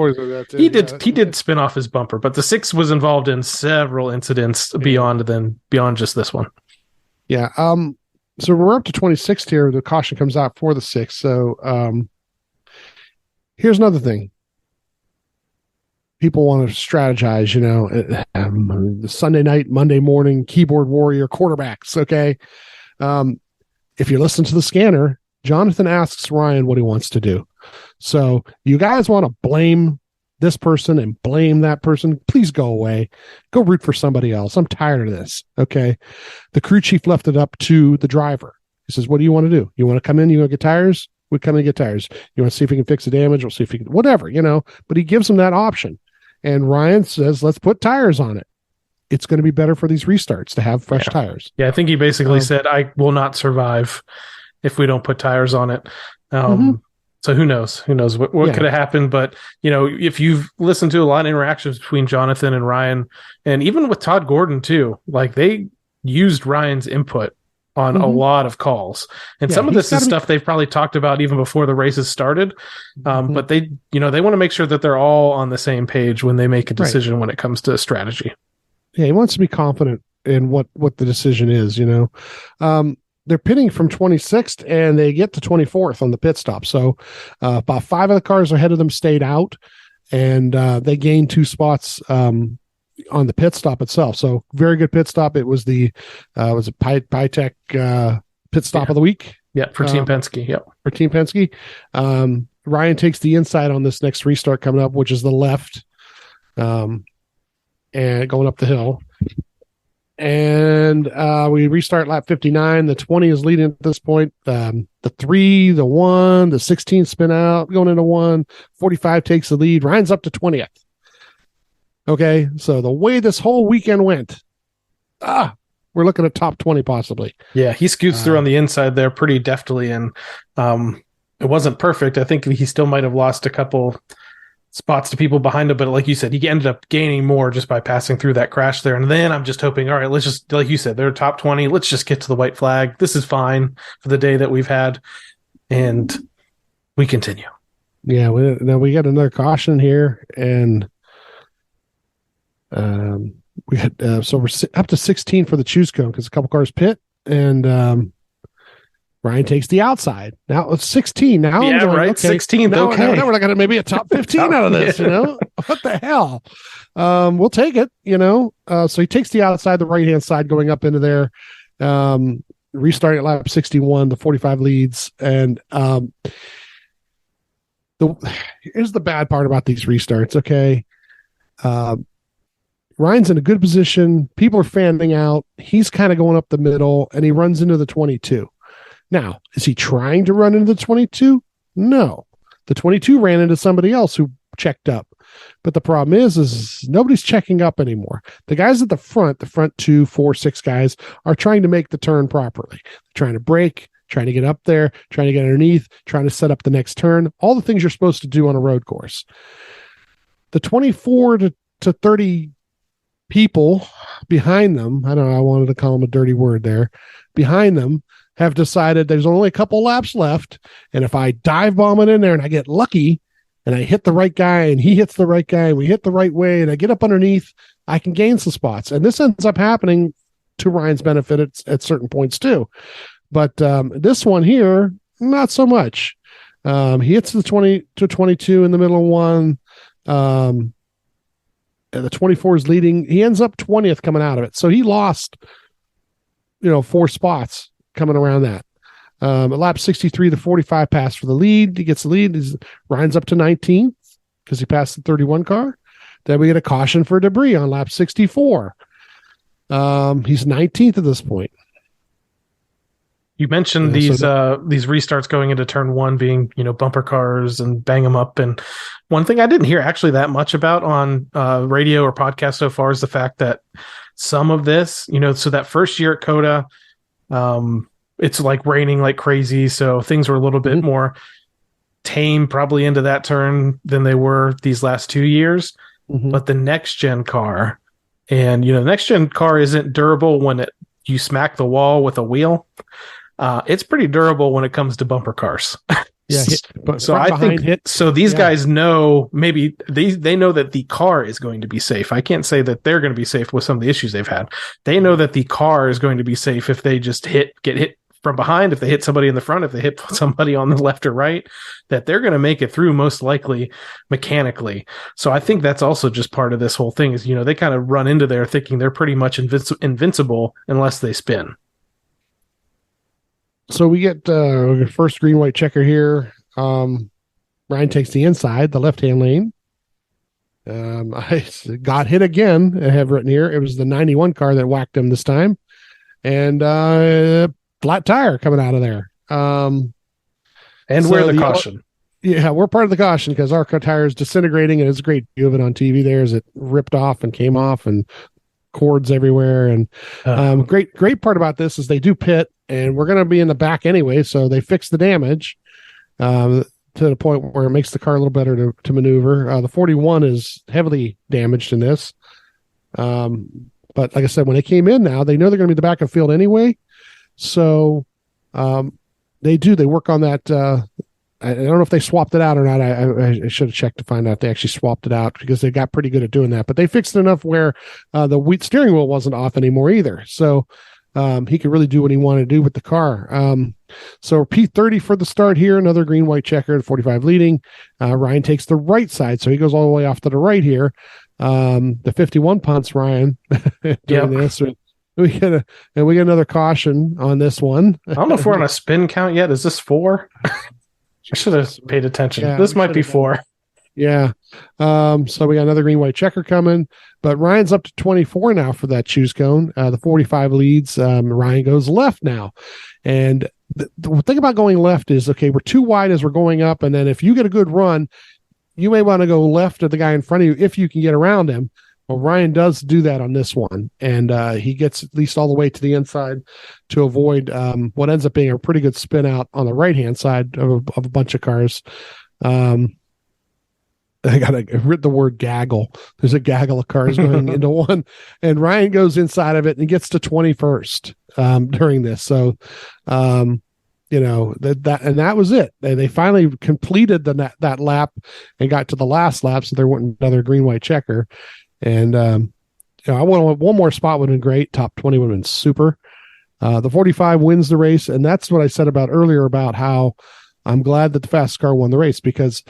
he did spin off his bumper. But the 6 was involved in several incidents beyond just this one. Yeah. So we're up to 26th here. The caution comes out for the 6. So here's another thing. People want to strategize, the Sunday night, Monday morning, keyboard warrior quarterbacks. Okay. If you listen to the scanner, Jonathan asks Ryan what he wants to do. So you guys want to blame this person and blame that person, please go away. Go root for somebody else. I'm tired of this. Okay. The crew chief left it up to the driver. He says, what do you want to do? You want to come in? You want to get tires? we come and get tires. You want to see if we can fix the damage? We'll see if we can, whatever, but he gives them that option. And Ryan says, let's put tires on it. It's going to be better for these restarts to have fresh tires. Yeah, I think he basically said, I will not survive if we don't put tires on it. So who knows? Who knows what could have happened? But, if you've listened to a lot of interactions between Jonathan and Ryan, and even with Todd Gordon too, like they used Ryan's input on a lot of calls. And some of this is stuff they've probably talked about even before the races started. But they want to make sure that they're all on the same page when they make a decision when it comes to strategy. Yeah, he wants to be confident in what the decision is, they're pitting from 26th and they get to 24th on the pit stop. So about 5 of the cars ahead of them stayed out, and they gained 2 spots on the pit stop itself. So very good pit stop. It was the Pytech pit stop of the week. Yeah, for Team Penske. Yep. For Team Penske. Ryan takes the inside on this next restart coming up, which is the left, and going up the hill. And we restart lap 59. The 20 is leading at this point. The 3, the 1, the 16 spin out, going into 1. 45 takes the lead. Ryan's up to 20th. Okay, so the way this whole weekend went, we're looking at top 20 possibly. Yeah, he scoots through on the inside there pretty deftly, and it wasn't perfect. I think he still might have lost a couple spots to people behind him, but like you said, he ended up gaining more just by passing through that crash there. And then I'm just hoping, all right, let's just, like you said, they're top 20. Let's just get to the white flag. This is fine for the day that we've had. And we continue. Yeah, we got another caution here, and we had so we're up to 16 for the choose cone because a couple cars pit, and Ryan takes the outside. Now it's 16. Now yeah, going, right. Okay, 16. Now, okay. Now we're looking at maybe a top 15 out of this. What the hell? We'll take it. So he takes the outside, the right hand side, going up into there. Restarting at lap 61. The 45 leads, and here's the bad part about these restarts. Okay. Ryan's in a good position. People are fanning out. He's kind of going up the middle, and he runs into the 22. Now, is he trying to run into the 22? No. The 22 ran into somebody else who checked up. But the problem is nobody's checking up anymore. The guys at the front 2, 4, 6 guys are trying to make the turn properly. They're trying to brake, trying to get up there, trying to get underneath, trying to set up the next turn, all the things you're supposed to do on a road course. The 24 to 30 people behind them, I don't know, I wanted to call them a dirty word there, behind them have decided there's only a couple laps left, and if I dive bomb it in there and I get lucky and I hit the right guy and he hits the right guy and we hit the right way and I get up underneath, I can gain some spots. And this ends up happening to Ryan's benefit at certain points too. But this one here, not so much. He hits the 20 to 22 in the middle of one. The 24 is leading. He ends up 20th coming out of it. So he lost, 4 spots coming around that. At lap 63, the 45 pass for the lead. He gets the lead. Ryan's up to 19th because he passed the 31 car. Then we get a caution for debris on lap 64. He's 19th at this point. You mentioned these restarts going into turn 1 being, bumper cars and bang them up. And one thing I didn't hear actually that much about on radio or podcast so far is the fact that some of this, so that first year at COTA, it's like raining like crazy. So things were a little bit more tame probably into that turn than they were these last 2 years. But the next gen car, and, the next gen car isn't durable when you smack the wall with a wheel. It's pretty durable when it comes to bumper cars. Yeah. So I think so. These guys know, maybe they know that the car is going to be safe. I can't say that they're going to be safe with some of the issues they've had. They know that the car is going to be safe if they just get hit from behind, if they hit somebody in the front, if they hit somebody on the left or right, that they're going to make it through most likely mechanically. So I think that's also just part of this whole thing is, they kind of run into there thinking they're pretty much invincible unless they spin. So we get first green white checker here. Ryan takes the inside, the left-hand lane. I got hit again. I have written here. It was the 91 car that whacked him this time. And flat tire coming out of there. And we're the caution. Yeah, we're part of the caution because our tire is disintegrating, and it's a great view of it on TV there as it ripped off and came off and cords everywhere. And great part about this is they do pit, and we're going to be in the back anyway, so they fix the damage to the point where it makes the car a little better to maneuver. The 41 is heavily damaged in this. But like I said, when they came in now, they know they're going to be the back of the field anyway. So they work on that. I don't know if they swapped it out or not. I should have checked to find out they actually swapped it out because they got pretty good at doing that. But they fixed it enough where the wheat steering wheel wasn't off anymore either. So he could really do what he wanted to do with the car. So P30 for the start here, another green, white checker, 45 leading. Ryan takes the right side, so he goes all the way off to the right here. The 51 punts Ryan doing this. We get another caution on this one. I don't know if we're on a spin count yet. Is this 4? I should have paid attention. Yeah, this might be 4. Yeah. So we got another green, white checker coming, but Ryan's up to 24 now for that choose cone. The 45 leads. Ryan goes left now. And the thing about going left is, okay, we're too wide as we're going up. And then if you get a good run, you may want to go left of the guy in front of you if you can get around him. Well, Ryan does do that on this one, and he gets at least all the way to the inside to avoid what ends up being a pretty good spin out on the right-hand side of a bunch of cars. I got to read the word gaggle. There's a gaggle of cars going into one, and Ryan goes inside of it and gets to 21st during this. So, that was it. They finally completed that lap and got to the last lap, so there wasn't another green, white checker. And I want one more spot would have been great. Top 20 would have been super. The 45 wins the race, and that's what I said about earlier about how I'm glad that the fastest car won the race, because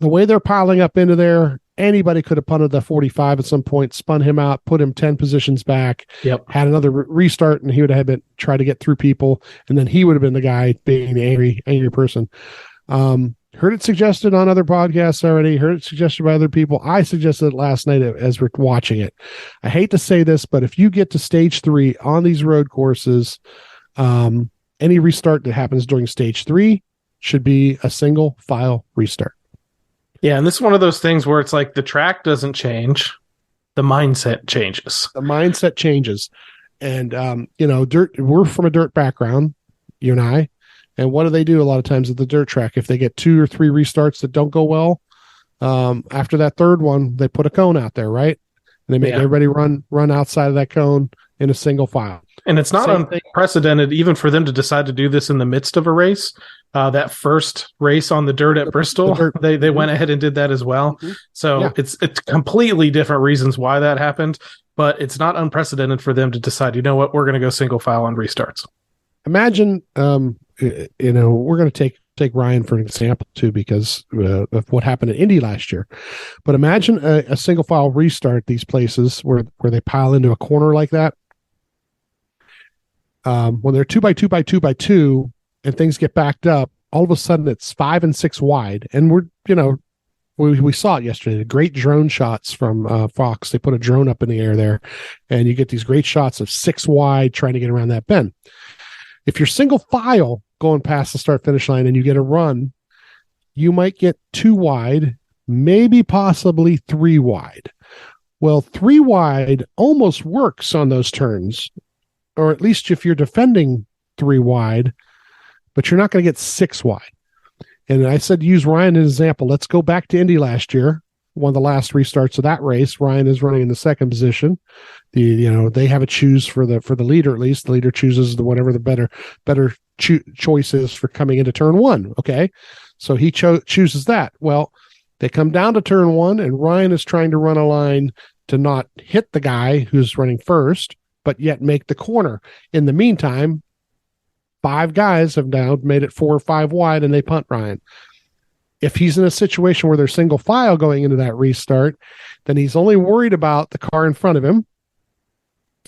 the way they're piling up into there, anybody could have punted the 45 at some point, spun him out, put him 10 positions back, had another restart, and he would have tried to get through people, and then he would have been the guy being the angry person. Heard it suggested on other podcasts already, heard it suggested by other people. I suggested it last night as we're watching it. I hate to say this, but if you get to stage 3 on these road courses, any restart that happens during stage 3 should be a single file restart. Yeah, and this is one of those things where it's like the track doesn't change, the mindset changes. The mindset changes. And, we're from a dirt background, you and I. And what do they do a lot of times at the dirt track? If they get 2 or 3 restarts that don't go well, after that third one, they put a cone out there, right? And they make everybody run outside of that cone in a single file. And it's not unprecedented even for them to decide to do this in the midst of a race. That first race on the dirt at Bristol, they went ahead and did that as well. Mm-hmm. So it's completely different reasons why that happened, but it's not unprecedented for them to decide, you know what, we're going to go single file on restarts. Imagine, we're going to take Ryan for an example too, because of what happened at Indy last year. But imagine a single file restart these places where they pile into a corner like that. When they're 2x2x2x2 and things get backed up, all of a sudden it's 5 and 6 wide. And we saw it yesterday, the great drone shots from Fox. They put a drone up in the air there, and you get these great shots of 6 wide trying to get around that bend. If you're single file going past the start finish line and you get a run, you might get 2 wide, maybe possibly 3 wide. Well, 3 wide almost works on those turns, or at least if you're defending 3 wide, but you're not going to get 6 wide. And I said, use Ryan as an example. Let's go back to Indy last year, one of the last restarts of that race. Ryan is running in the second position. They have a choose for the leader, at least. The leader chooses whatever the better choice is for coming into turn 1. Okay. So he chooses that. Well, they come down to turn 1, and Ryan is trying to run a line to not hit the guy who's running first, but yet make the corner. In the meantime, 5 guys have now made it 4 or 5 wide, and they punt Ryan. If he's in a situation where they're single file going into that restart, then he's only worried about the car in front of him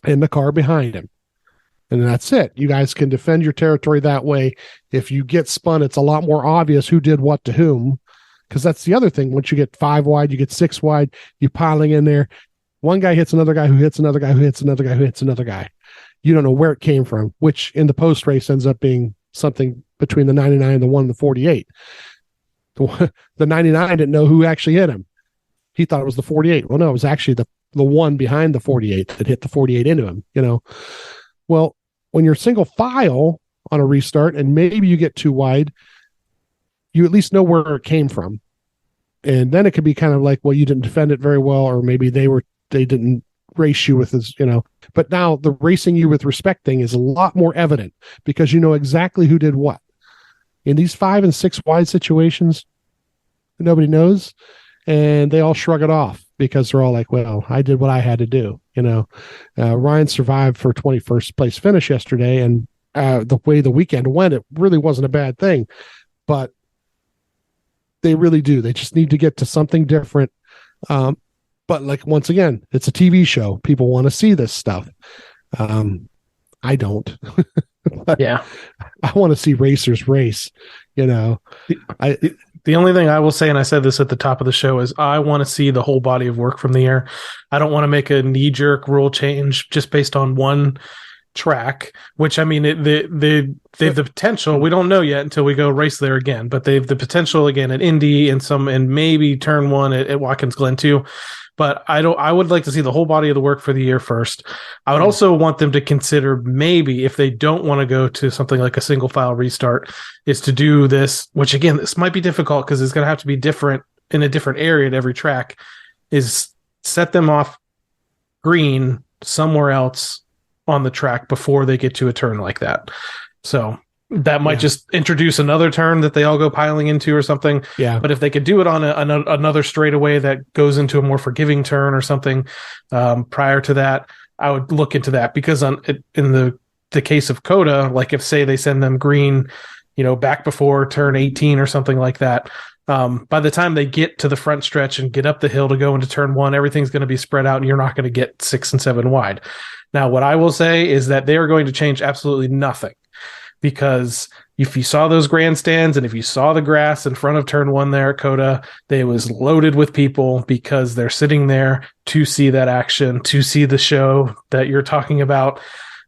and the car behind him. And that's it. You guys can defend your territory that way. If you get spun, it's a lot more obvious who did what to whom, because that's the other thing. Once you get 5 wide, you get 6 wide, you're piling in there. One guy hits another guy who hits another guy who hits another guy who hits another guy. You don't know where it came from, which in the post race ends up being something between the 99 and the 1 and the 48. The 99 didn't know who actually hit him. He thought it was the 48. Well, no, it was actually the one behind the 48 that hit the 48 into him, you know. Well, when you're single file on a restart and maybe you get too wide, you at least know where it came from. And then it could be kind of like, well, you didn't defend it very well, or maybe they didn't race you with this, you know. But now the racing you with respect thing is a lot more evident because you know exactly who did what. In these 5 and 6 wide situations, nobody knows, and they all shrug it off because they're all like, well, I did what I had to do, you know. Ryan survived for 21st place finish yesterday, and the way the weekend went, it really wasn't a bad thing. But they really do. They just need to get to something different. But like, once again, it's a TV show. People want to see this stuff. I don't. Yeah. I want to see racers race, you know. The only thing I will say, and I said this at the top of the show, is I want to see the whole body of work from the year. I don't want to make a knee-jerk rule change just based on one track, which, I mean, they have the potential. We don't know yet until we go race there again, but they have the potential again at Indy and maybe turn one at Watkins Glen too. But I would like to see the whole body of the work for the year first. I would also want them to consider, maybe if they don't want to go to something like a single file restart, is to do this, which again, this might be difficult because it's going to have to be different in a different area at every track, is set them off green somewhere else on the track before they get to a turn like that. So that might just introduce another turn that they all go piling into or something. Yeah. But if they could do it on another straightaway that goes into a more forgiving turn or something prior to that, I would look into that, because in the case of COTA, like if say they send them green, you know, back before turn 18 or something like that, by the time they get to the front stretch and get up the hill to go into turn 1, everything's going to be spread out and you're not going to get 6 and 7 wide. Now, what I will say is that they are going to change absolutely nothing, because if you saw those grandstands and if you saw the grass in front of turn 1 there at COTA, they was loaded with people because they're sitting there to see that action, to see the show that you're talking about.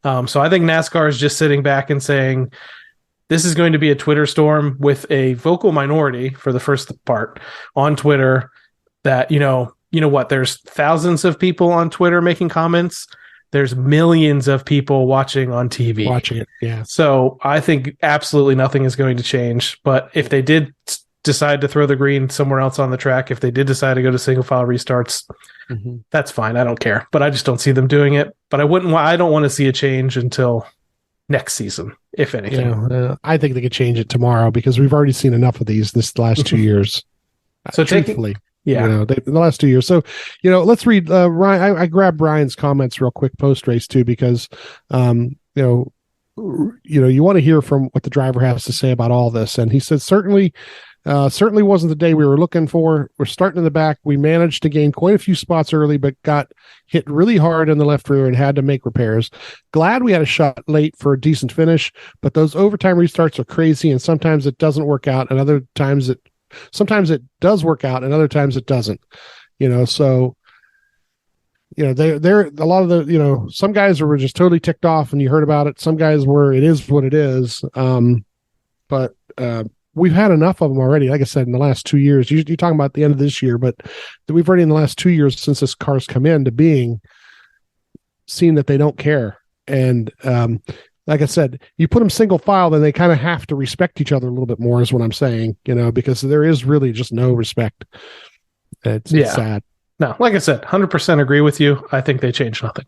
So I think NASCAR is just sitting back and saying, this is going to be a Twitter storm with a vocal minority for the first part on Twitter that, you know what, there's thousands of people on Twitter making comments. There's millions of people watching on TV. Watching it, yeah. So I think absolutely nothing is going to change. But if they did decide to throw the green somewhere else on the track, if they did decide to go to single file restarts, that's fine. I don't care. But I just don't see them doing it. But I don't want to see a change until next season, if anything. Yeah, I think they could change it tomorrow, because we've already seen enough of these this last 2 years. So truthfully. Yeah, you know, the last 2 years. So, you know, let's read Ryan. I grabbed Ryan's comments real quick post race too, because, you want to hear from what the driver has to say about all this. And he said, certainly wasn't the day we were looking for. We're starting in the back. We managed to gain quite a few spots early, but got hit really hard in the left rear and had to make repairs. Glad we had a shot late for a decent finish, but those overtime restarts are crazy, and sometimes it doesn't work out, and other times sometimes it does work out and other times it doesn't, you know. So, you know, they're a lot of the, you know, some guys were just totally ticked off and you heard about it. Some guys were, it is what it is. But we've had enough of them already. Like I said, in the last 2 years, you're talking about the end of this year, but we've already in the last 2 years since this car's come into being seen that they don't care. And, like I said, you put them single file, then they kind of have to respect each other a little bit more, is what I'm saying, you know, because there is really just no respect. It's sad. No, like I said, 100% agree with you. I think they changed nothing.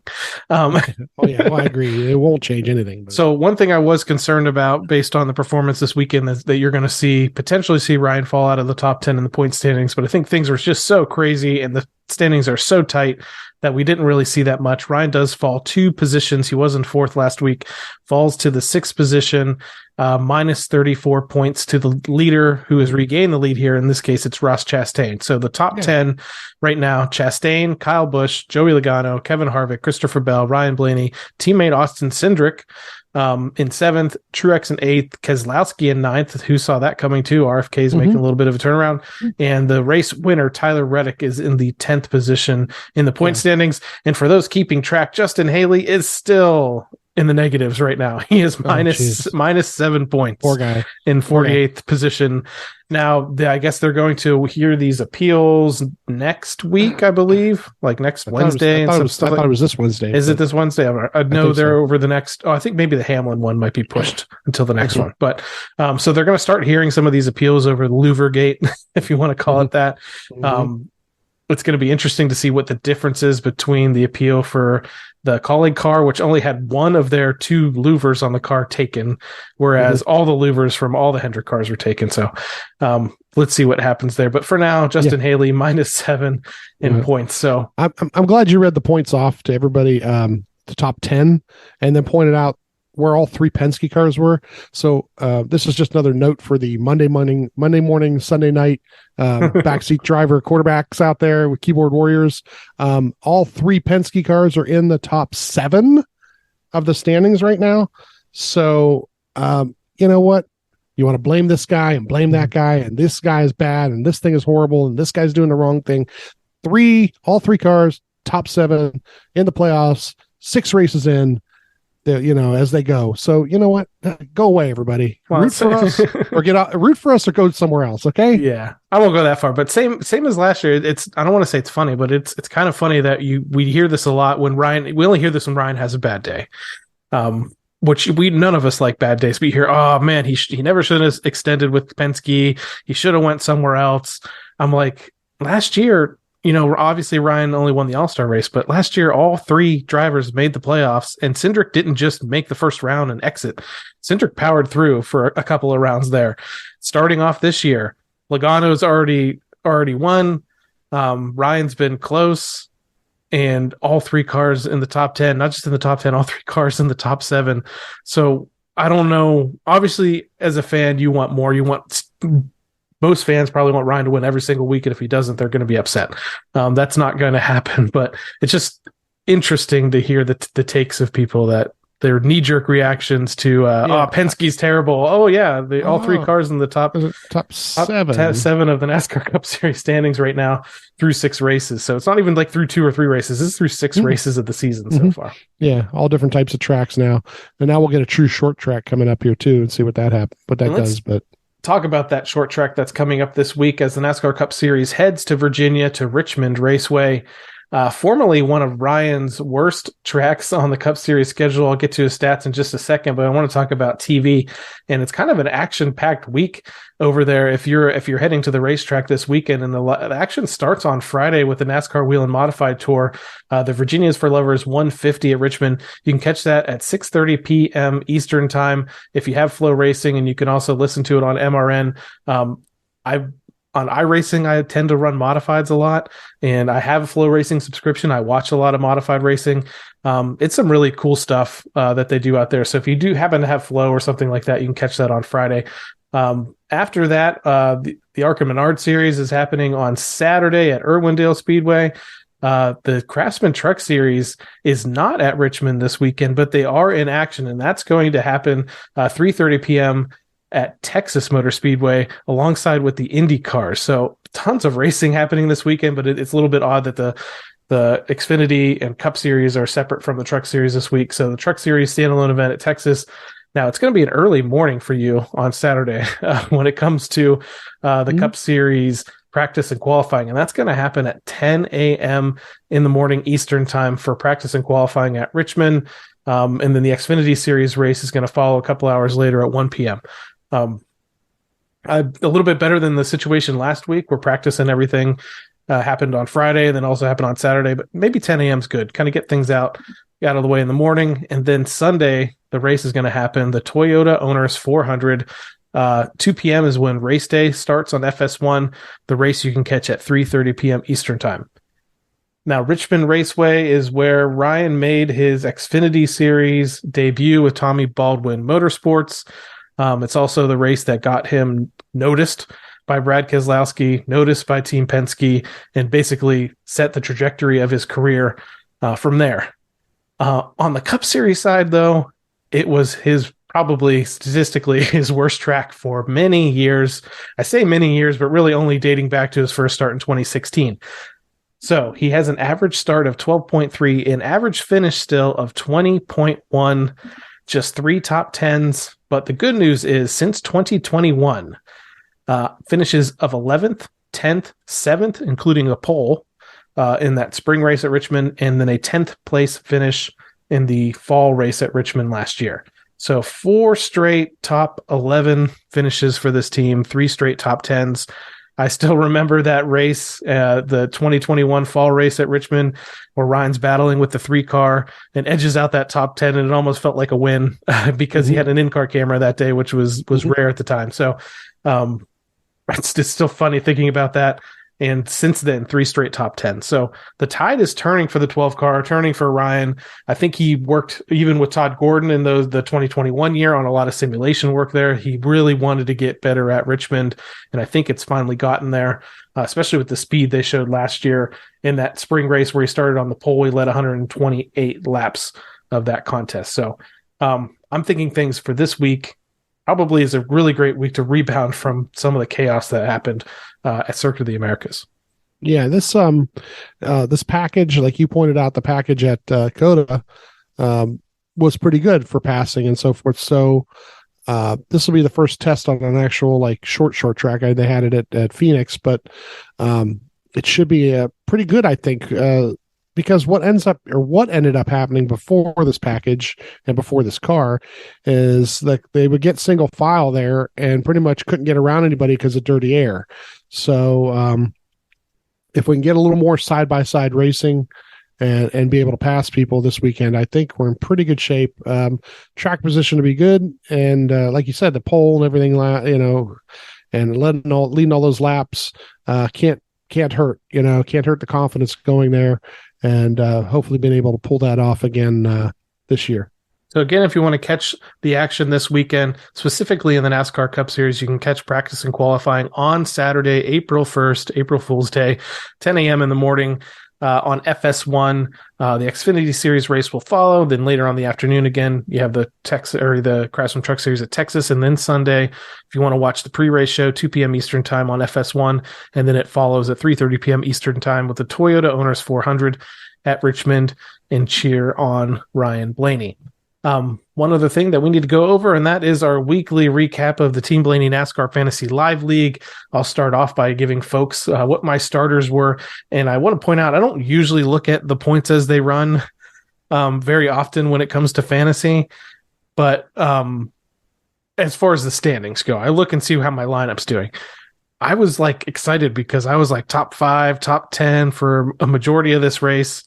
Oh, yeah, well, I agree. It won't change anything. But. So one thing I was concerned about based on the performance this weekend is that you're going to potentially see Ryan fall out of the top 10 in the point standings. But I think things were just so crazy and the standings are so tight that we didn't really see that much. Ryan does fall 2 positions. He was in 4th last week, falls to the 6th position, minus 34 points to the leader who has regained the lead here. In this case, it's Ross Chastain. So the top 10 right now, Chastain, Kyle Busch, Joey Logano, Kevin Harvick, Christopher Bell, Ryan Blaney, teammate Austin Cindric, in 7th, Truex in 8th, Keselowski in 9th. Who saw that coming too? RFK is making a little bit of a turnaround. And the race winner, Tyler Reddick, is in the 10th position in the point standings. And for those keeping track, Justin Haley is still in the negatives right now. He is minus 7 points. Poor guy. In 48th position. Now, I guess they're going to hear these appeals next week, I believe, like next Wednesday. I thought it was this Wednesday. Is it this Wednesday? No, they're over the next. Oh, I think maybe the Hamlin one might be pushed until the next one. But so they're going to start hearing some of these appeals over the Louvergate, if you want to call it that. It's going to be interesting to see what the difference is between the appeal for the Colleague car, which only had one of their 2 louvers on the car taken, whereas all the louvers from all the Hendrick cars were taken. So let's see what happens there. But for now, Justin Haley minus 7 in points. So I'm glad you read the points off to everybody, the top 10, and then pointed out where all 3 Penske cars were. So this is just another note for the Monday morning, Sunday night backseat driver quarterbacks out there with keyboard warriors. All 3 Penske cars are in the top 7 of the standings right now. So you know what? You want to blame this guy and blame that guy, and this guy is bad, and this thing is horrible, and this guy's doing the wrong thing. All 3 cars, top 7 in the playoffs, 6 races in. As they go. So you know what? Go away, everybody. Root for us, or get out. Root for us, or go somewhere else. Okay? Yeah, I won't go that far. But same as last year. I don't want to say it's funny, but it's kind of funny that we hear this a lot when Ryan. We only hear this when Ryan has a bad day. Which none of us like bad days. We hear, oh man, he never should have extended with Penske. He should have went somewhere else. I'm like, last year. Obviously Ryan only won the All-Star race, but last year all 3 drivers made the playoffs, and Cindric didn't just make the first round and exit. Cindric powered through for a couple of rounds there. Starting off this year, Logano's already won. Ryan's been close, and all 3 cars in the top 10, not just in the top 10, all 3 cars in the top 7. So I don't know. Obviously, as a fan, you want more. Most fans probably want Ryan to win every single week, and if he doesn't, they're going to be upset. That's not going to happen, but it's just interesting to hear the takes of people that their knee-jerk reactions to Penske's terrible. Oh yeah, all 3 cars in the top 7 of the NASCAR Cup Series standings right now through 6 races. So it's not even like through 2 or 3 races. This is through 6 races of the season so far. Yeah, all different types of tracks now, and now we'll get a true short track coming up here too, and see what that does. But talk about that short track that's coming up this week as the NASCAR Cup Series heads to Virginia to Richmond Raceway. Formerly one of Ryan's worst tracks on the Cup Series schedule. I'll get to his stats in just a second, but I want to talk about TV, and it's kind of an action-packed week over there. If you're heading to the racetrack this weekend, and the action starts on Friday with the NASCAR Wheel and Modified Tour, the Virginia's for Lovers 150 at Richmond. You can catch that at 6:30 p.m. Eastern time if you have Flow Racing, and you can also listen to it on MRN. On iRacing, I tend to run modifieds a lot, and I have a Flow Racing subscription. I watch a lot of modified racing. It's some really cool stuff that they do out there. So if you do happen to have Flow or something like that, you can catch that on Friday. After that, the Arkham Menard Series is happening on Saturday at Irwindale Speedway. The Craftsman Truck Series is not at Richmond this weekend, but they are in action, and that's going to happen 3:30 p.m. at Texas Motor Speedway alongside with the Indy cars. So tons of racing happening this weekend, but it's a little bit odd that the Xfinity and Cup Series are separate from the Truck Series this week. So the Truck Series standalone event at Texas. Now it's going to be an early morning for you on Saturday when it comes to the Cup Series practice and qualifying. And that's going to happen at 10 a.m. in the morning Eastern time for practice and qualifying at Richmond. And then the Xfinity Series race is going to follow a couple hours later at 1 p.m. A little bit better than the situation last week where practice and everything happened on Friday, then also happened on Saturday, but maybe 10 a.m. is good. Kind of get things out of the way in the morning. And then Sunday, the race is going to happen. The Toyota Owners 400, 2 p.m. is when race day starts on FS1. The race you can catch at 3:30 p.m. Eastern time. Now, Richmond Raceway is where Ryan made his Xfinity Series debut with Tommy Baldwin Motorsports. It's also the race that got him noticed by Brad Keselowski, noticed by Team Penske, and basically set the trajectory of his career from there. On the Cup Series side, though, it was probably statistically his worst track for many years. I say many years, but really only dating back to his first start in 2016. So he has an average start of 12.3, an average finish still of 20.1, just 3 top 10s. But the good news is since 2021, finishes of 11th, 10th, 7th, including a pole in that spring race at Richmond, and then a 10th place finish in the fall race at Richmond last year. So 4 straight top 11 finishes for this team, 3 straight top 10s. I still remember that race, the 2021 fall race at Richmond, where Ryan's battling with the 3 car and edges out that top 10, and it almost felt like a win because he had an in-car camera that day, which was rare at the time. So it's just still funny thinking about that. And since then, 3 straight top 10. So the tide is turning for the 12 car, turning for Ryan. I think he worked even with Todd Gordon in the 2021 year on a lot of simulation work there. He really wanted to get better at Richmond, and I think it's finally gotten there, especially with the speed they showed last year in that spring race where he started on the pole. He led 128 laps of that contest. So I'm thinking things for this week probably is a really great week to rebound from some of the chaos that happened at Circuit of the Americas. Yeah, this package, like you pointed out, the package at COTA was pretty good for passing and so forth. So this will be the first test on an actual like short track. They had it at Phoenix, but it should be pretty good, I think, because what ended up happening before this package and before this car is that they would get single file there and pretty much couldn't get around anybody because of dirty air. So if we can get a little more side-by-side racing and be able to pass people this weekend, I think we're in pretty good shape. Track position to be good. And like you said, the pole and everything, and leading all those laps can't hurt, can't hurt the confidence going there. And hopefully being able to pull that off again this year. So again, if you want to catch the action this weekend, specifically in the NASCAR Cup Series, you can catch practice and qualifying on Saturday, April 1st, April Fool's Day, 10 a.m. in the morning on FS1. The Xfinity Series race will follow. Then later on the afternoon, again, you have the Craftsman Truck Series at Texas. And then Sunday, if you want to watch the pre-race show, 2 p.m. Eastern Time on FS1. And then it follows at 3:30 p.m. Eastern Time with the Toyota Owners 400 at Richmond, and cheer on Ryan Blaney. One other thing that we need to go over, and that is our weekly recap of the Team Blaney NASCAR Fantasy Live League. I'll start off by giving folks what my starters were. And I want to point out, I don't usually look at the points as they run very often when it comes to fantasy. But as far as the standings go, I look and see how my lineup's doing. I was excited because I was top 5, top 10 for a majority of this race.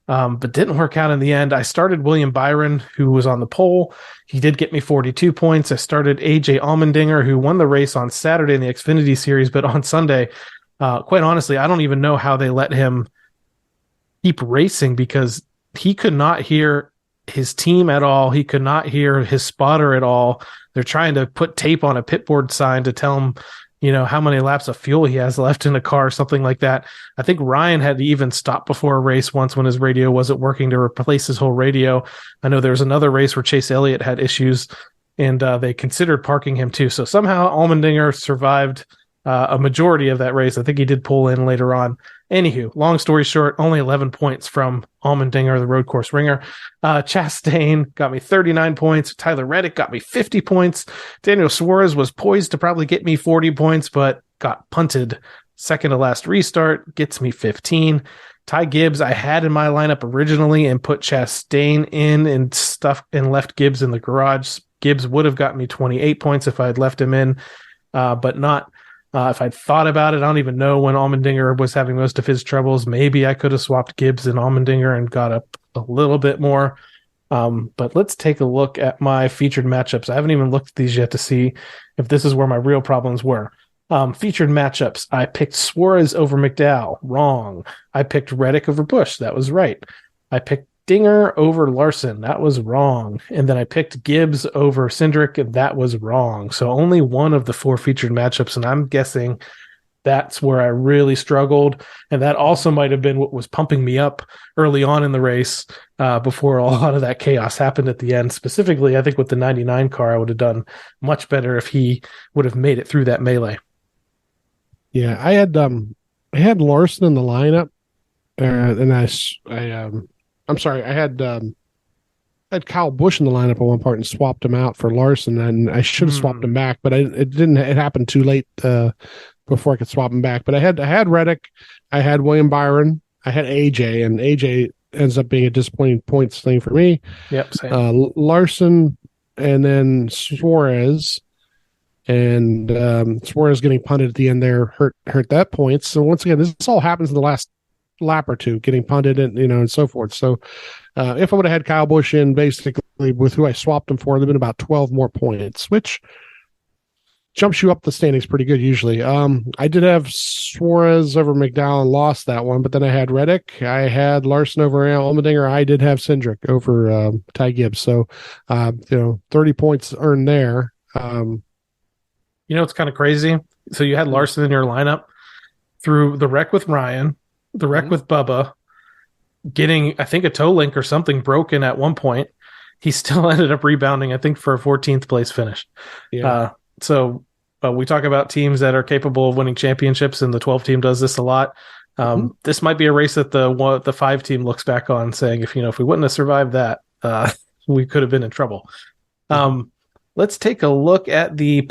But didn't work out in the end. I started William Byron, who was on the pole. He did get me 42 points. I started AJ Allmendinger, who won the race on Saturday in the Xfinity Series, but on Sunday, quite honestly, I don't even know how they let him keep racing because he could not hear his team at all. He could not hear his spotter at all. They're trying to put tape on a pit board sign to tell him, how many laps of fuel he has left in the car, something like that. I think Ryan had to even stop before a race once when his radio wasn't working to replace his whole radio. I know there was another race where Chase Elliott had issues, and they considered parking him too. So somehow Allmendinger survived a majority of that race. I think he did pull in later on. Anywho, long story short, only 11 points from Allmendinger, the road course ringer. Chastain got me 39 points. Tyler Reddick got me 50 points. Daniel Suarez was poised to probably get me 40 points, but got punted second to last restart, gets me 15. Ty Gibbs, I had in my lineup originally and put Chastain in and left Gibbs in the garage. Gibbs would have got me 28 points if I had left him in, but not. If I'd thought about it, I don't even know when Allmendinger was having most of his troubles. Maybe I could have swapped Gibbs and Allmendinger and got up a little bit more. But let's take a look at my featured matchups. I haven't even looked at these yet to see if this is where my real problems were. Featured matchups. I picked Suarez over McDowell. Wrong. I picked Reddick over Busch. That was right. I picked Dinger over Larson. That was wrong. And then I picked Gibbs over Cindric, and that was wrong. So only one of the 4 featured matchups, and I'm guessing that's where I really struggled. And that also might have been what was pumping me up early on in the race before a lot of that chaos happened at the end. Specifically, I think with the 99 car, I would have done much better if he would have made it through that melee. Yeah, I had Larson in the lineup, and I'm sorry, I had Kyle Busch in the lineup at one part and swapped him out for Larson, and I should have swapped him back, but it didn't. It happened too late before I could swap him back. But I had Reddick, I had William Byron, I had AJ, and AJ ends up being a disappointing points thing for me. Yep, same. Larson, and then Suarez. And Suarez getting punted at the end there hurt that point. So once again, this all happens in the last lap or two, getting punted and so forth. So if I would have had Kyle Busch in basically with who I swapped him for, there'd been about 12 more points, which jumps you up the standings pretty good usually. I did have Suarez over McDowell and lost that one, but then I had Reddick, I had Larson over Allmendinger, I did have Cindric over Ty Gibbs. So 30 points earned there. It's kind of crazy. So you had Larson in your lineup through the wreck with Ryan, the wreck with Bubba, getting, I think, a toe link or something broken at one point. He still ended up rebounding, I think, for a 14th place finish. Yeah. So we talk about teams that are capable of winning championships, and the 12 team does this a lot. This might be a race that the 5 team looks back on saying, if we wouldn't have survived that, we could have been in trouble. Let's take a look at the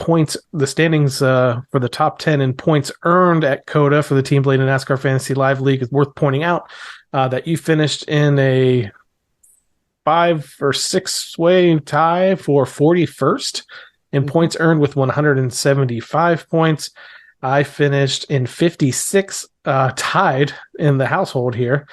standings for the top 10 in points earned at COTA for the Team Blaney NASCAR Fantasy Live League. It's worth pointing out that you finished in a 5 or 6 way tie for 41st in points earned with 175 points. I finished in 56, tied in the household here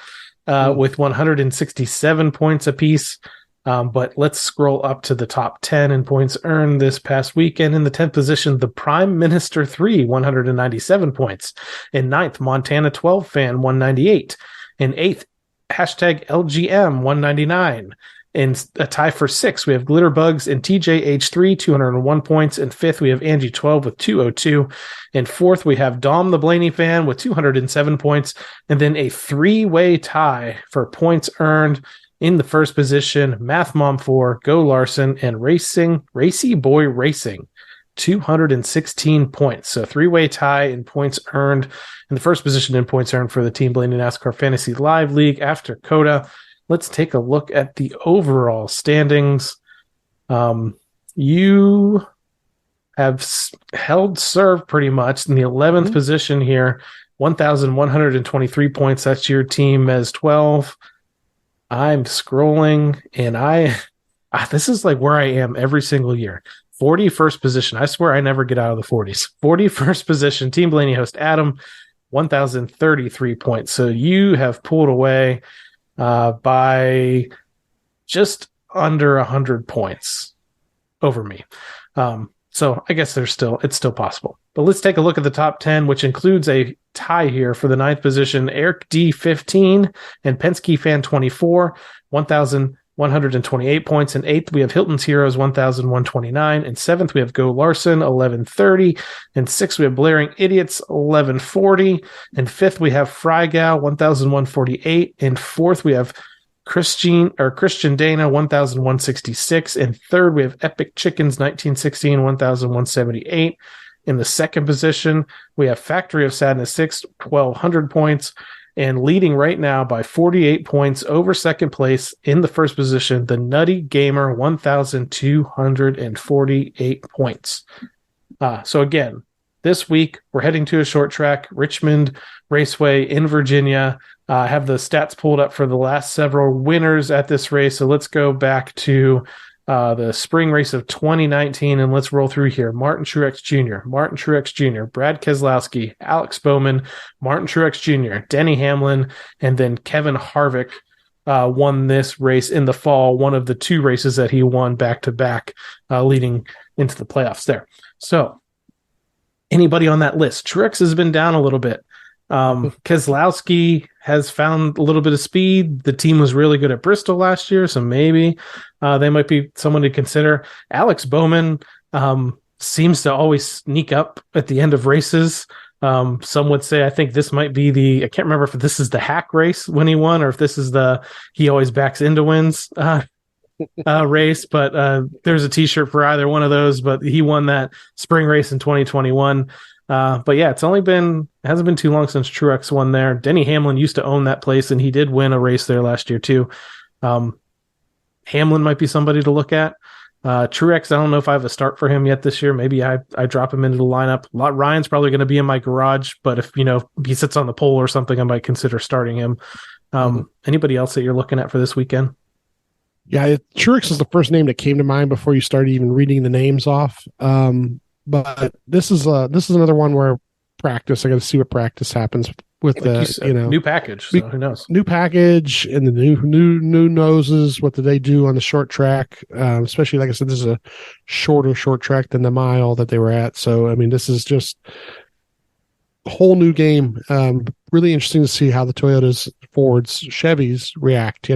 with 167 points apiece. But let's scroll up to the top 10 in points earned this past weekend. In the 10th position, the Prime Minister 3, 197 points. In 9th, Montana 12 Fan, 198. In 8th, hashtag LGM, 199. In a tie for 6th, we have Glitterbugs and TJH3, 201 points. In 5th, we have Angie 12 with 202. In 4th, we have Dom the Blaney Fan with 207 points. And then a 3-way tie for points earned. In the first position, Math Mom 4, Go Larson, and Racy Boy Racing, 216 points. So 3-way tie in points earned in the first position in points earned for the Team Blaney NASCAR Fantasy Live League after COTA. Let's take a look at the overall standings. You have held serve pretty much in the 11th position here, 1,123 points. That's your team as 12. I'm scrolling, and this is like where I am every single year. 41st position. I swear I never get out of the 40s. 41st position, Team Blaney host Adam, 1,033 points. So you have pulled away by just under 100 points over me. So I guess it's still possible. But let's take a look at the top 10, which includes a tie here for the 9th position. Eric D 15 and Penske Fan 24, 1,128 points. In 8th, we have Hilton's Heroes, 1,129. In 7th, we have Go Larson, 1,130. In 6th, we have Blaring Idiots, 1,140. In 5th, we have Frygal, 1,148. In 4th, we have Christian Dana, 1,166. In 3rd, we have Epic Chickens, 1916, 1,178. In the second position, we have Factory of Sadness 6, 1,200 points. And leading right now by 48 points over second place in the first position, the Nutty Gamer, 1,248 points. So again, this week, we're heading to a short track, Richmond Raceway in Virginia. I have the stats pulled up for the last several winners at this race. So let's go back to the spring race of 2019, and let's roll through here. Martin Truex Jr., Brad Keselowski, Alex Bowman, Martin Truex Jr., Denny Hamlin, and then Kevin Harvick won this race in the fall, one of the 2 races that he won back-to-back leading into the playoffs there. So anybody on that list? Truex has been down a little bit. Keselowski has found a little bit of speed. The team was really good at Bristol last year, so maybe they might be someone to consider. Alex Bowman seems to always sneak up at the end of races. Some would say I think this might be I can't remember if this is the hack race when he won or if this is he always backs into wins race, but there's a t-shirt for either one of those, but he won that spring race in 2021. But yeah, it hasn't been too long since Truex won there. Denny Hamlin used to own that place, and he did win a race there last year too. Hamlin might be somebody to look at. Truex, I don't know if I have a start for him yet this year. Maybe I drop him into the lineup. Ryan's probably going to be in my garage, but if he sits on the pole or something, I might consider starting him. Anybody else that you're looking at for this weekend? Yeah, Truex is the first name that came to mind before you started even reading the names off. But this is another one where practice. I got to see what practice happens with new package. So who knows? New package and the new noses. What do they do on the short track? Especially, like I said, this is a shorter short track than the mile that they were at. So I mean, this is just a whole new game. Really interesting to see how the Toyotas, Fords, Chevys react.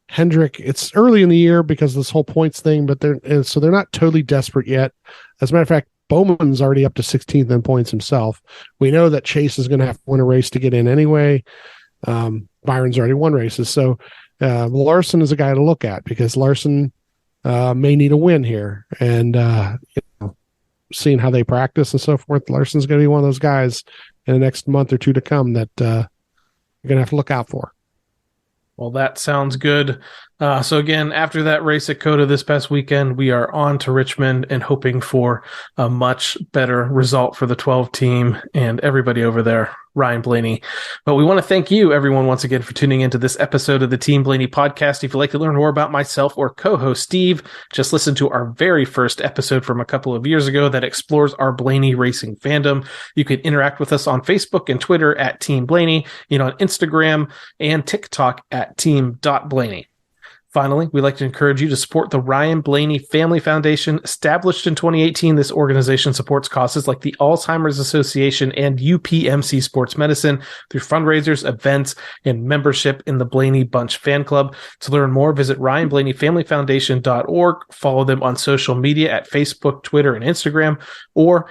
Hendrick, it's early in the year because of this whole points thing, but they're not totally desperate yet. As a matter of fact, Bowman's already up to 16th in points himself. We know that Chase is going to have to win a race to get in anyway. Byron's already won races. So Larson is a guy to look at because Larson may need a win here. And seeing how they practice and so forth, Larson's going to be one of those guys in the next month or two to come that you're going to have to look out for. Well, that sounds good. So again, after that race at COTA this past weekend, we are on to Richmond and hoping for a much better result for the 12 team and everybody over there, Ryan Blaney. But we want to thank you, everyone, once again for tuning into this episode of the Team Blaney podcast. If you'd like to learn more about myself or co-host Steve, just listen to our very first episode from a couple of years ago that explores our Blaney racing fandom. You can interact with us on Facebook and Twitter at Team Blaney, on Instagram and TikTok at team.blaney. Finally, we'd like to encourage you to support the Ryan Blaney Family Foundation. Established in 2018, this organization supports causes like the Alzheimer's Association and UPMC Sports Medicine through fundraisers, events, and membership in the Blaney Bunch fan club. To learn more, visit RyanBlaneyFamilyFoundation.org. Follow them on social media at Facebook, Twitter, and Instagram, or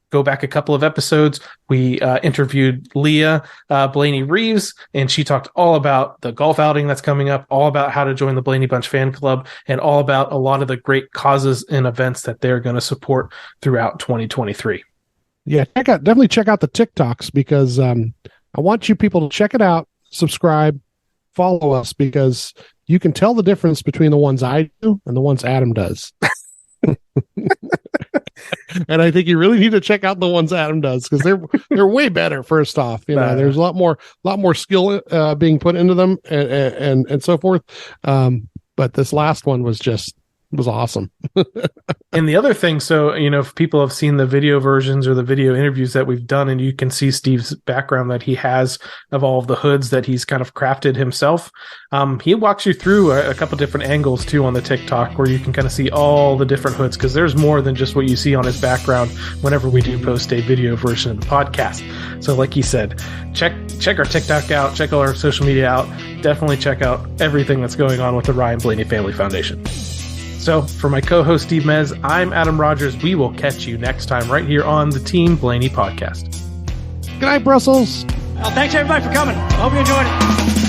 go back a couple of episodes. We interviewed Leah Blaney Reeves, and she talked all about the golf outing that's coming up, all about how to join the Blaney Bunch fan club, and all about a lot of the great causes and events that they're going to support throughout 2023. Yeah, definitely check out the TikToks because I want you people to check it out, subscribe, follow us, because you can tell the difference between the ones I do and the ones Adam does. And I think you really need to check out the ones Adam does because they're way better. First off, there's a lot more skill being put into them and so forth. But this last one was awesome. And the other thing, so, if people have seen the video versions or the video interviews that we've done, and you can see Steve's background that he has of all of the hoods that he's kind of crafted himself. He walks you through a couple different angles too on the TikTok where you can kind of see all the different hoods, because there's more than just what you see on his background whenever we do post a video version of the podcast. So like he said, check our TikTok out, check all our social media out. Definitely check out everything that's going on with the Ryan Blaney Family Foundation. So, for my co-host Steve Mez, I'm Adam Rogers. We will catch you next time right here on the Team Blaney podcast. Good night, Brussels. Well, thanks everybody for coming. I hope you enjoyed it.